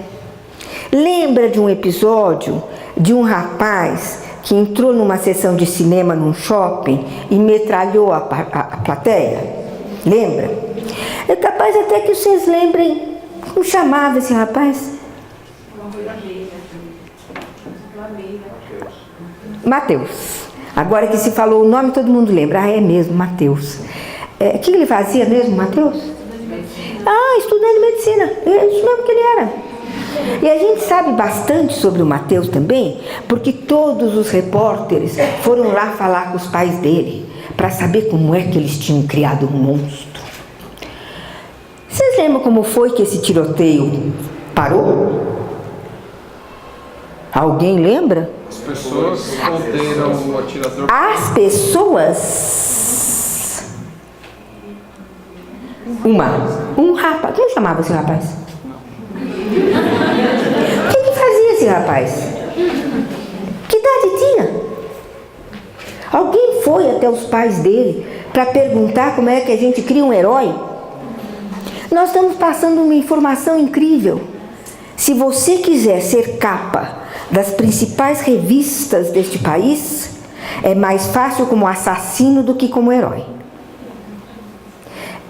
Lembra de um episódio de um rapaz que entrou numa sessão de cinema num shopping e metralhou a plateia? Lembra? É capaz até que vocês lembrem como chamava esse rapaz? Mateus. Agora que se falou o nome, todo mundo lembra. Ah, é mesmo, Mateus. O que ele fazia mesmo, Mateus? Estudante de medicina. É isso mesmo que ele era. E a gente sabe bastante sobre o Mateus também, porque todos os repórteres foram lá falar com os pais dele, para saber como é que eles tinham criado um monstro. Vocês lembram como foi que esse tiroteio parou? Alguém lembra? As pessoas conderam o atirador. As pessoas... Um rapaz... Como chamava esse rapaz? O que fazia esse rapaz? Que idade tinha? Alguém foi até os pais dele para perguntar como é que a gente cria um herói? Nós estamos passando uma informação incrível. Se você quiser ser capa das principais revistas deste país, é mais fácil como assassino do que como herói.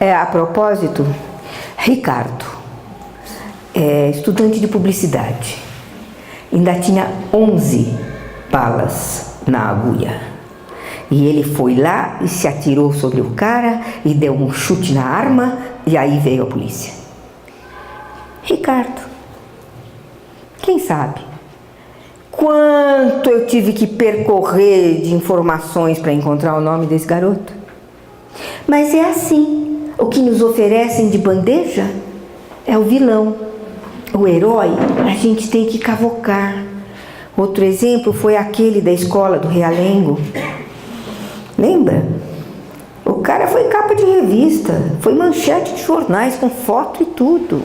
A propósito, Ricardo, estudante de publicidade, ainda tinha 11 balas na agulha. E ele foi lá e se atirou sobre o cara e deu um chute na arma e aí veio a polícia. Ricardo, quem sabe? Quanto eu tive que percorrer de informações para encontrar o nome desse garoto? Mas é assim, o que nos oferecem de bandeja é o vilão. O herói a gente tem que cavocar. Outro exemplo foi aquele da escola do Realengo. Lembra? O cara foi capa de revista, foi manchete de jornais com foto e tudo.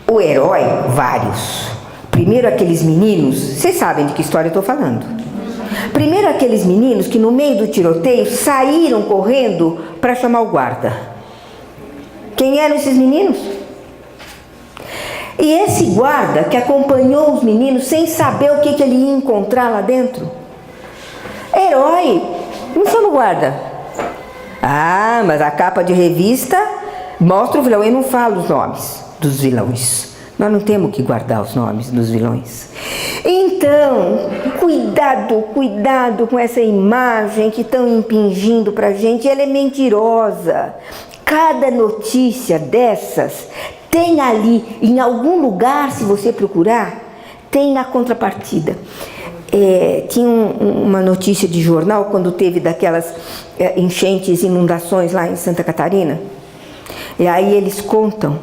O herói, vários. Primeiro aqueles meninos, vocês sabem de que história eu estou falando. Primeiro aqueles meninos que no meio do tiroteio saíram correndo para chamar o guarda. Quem eram esses meninos? E esse guarda que acompanhou os meninos sem saber o que ele ia encontrar lá dentro. Herói, não chama o guarda. Ah, mas a capa de revista mostra o vilão. Eu não falo os nomes dos vilões. Nós não temos que guardar os nomes dos vilões. Então, cuidado com essa imagem que estão impingindo pra gente. Ela é mentirosa. Cada notícia dessas tem ali, em algum lugar, se você procurar, tem a contrapartida. Tinha uma notícia de jornal quando teve daquelas enchentes, inundações lá em Santa Catarina. E aí eles contam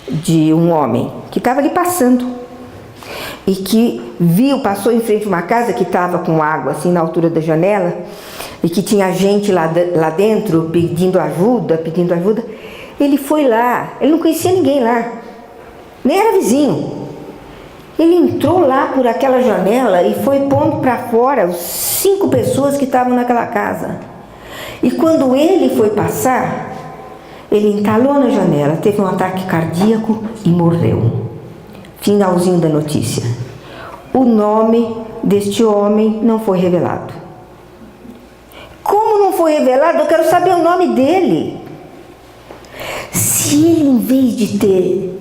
de um homem que estava ali passando e que passou em frente a uma casa que estava com água assim na altura da janela e que tinha gente lá dentro pedindo ajuda. Ele foi lá, ele não conhecia ninguém lá, nem era vizinho. Ele entrou lá por aquela janela e foi pondo para fora as 5 pessoas que estavam naquela casa. E quando ele foi passar, ele entalou na janela, teve um ataque cardíaco e morreu. Finalzinho da notícia. O nome deste homem não foi revelado. Como não foi revelado? Eu quero saber o nome dele. Se ele, em vez de ter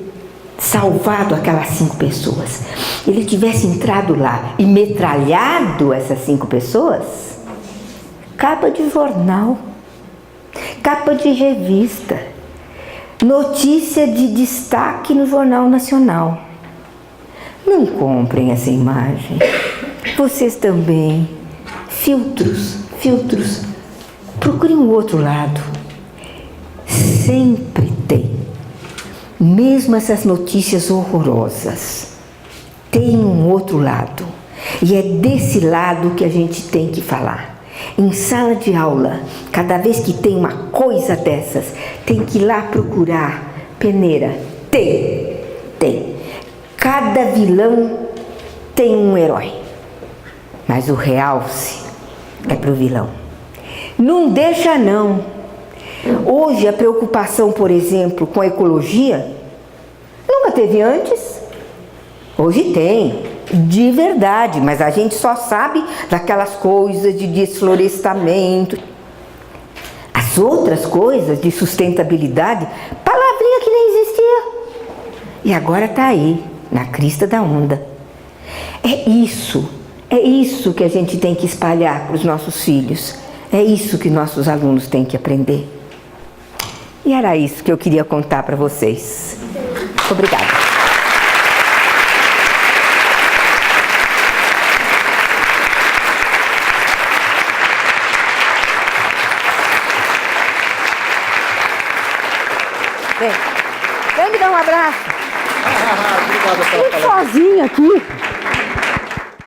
salvado aquelas 5 pessoas, ele tivesse entrado lá e metralhado essas 5 pessoas, capa de jornal, capa de revista, notícia de destaque no Jornal Nacional. Não comprem essa imagem. Vocês também. Filtros. Procurem o outro lado. Sempre tem. Mesmo essas notícias horrorosas, tem um outro lado. E é desse lado que a gente tem que falar. Em sala de aula, cada vez que tem uma coisa dessas, tem que ir lá procurar. Peneira, tem. Cada vilão tem um herói. Mas o realce é pro vilão. Não deixa não. Hoje a preocupação, por exemplo, com a ecologia, nunca teve antes. Hoje tem, de verdade, mas a gente só sabe daquelas coisas de desflorestamento. As outras coisas de sustentabilidade, palavrinha que nem existia. E agora está aí, na crista da onda. É isso que a gente tem que espalhar para os nossos filhos. É isso que nossos alunos têm que aprender. E era isso que eu queria contar para vocês. Obrigada. Vem me dar um abraço. Obrigado pela Sozinho aqui.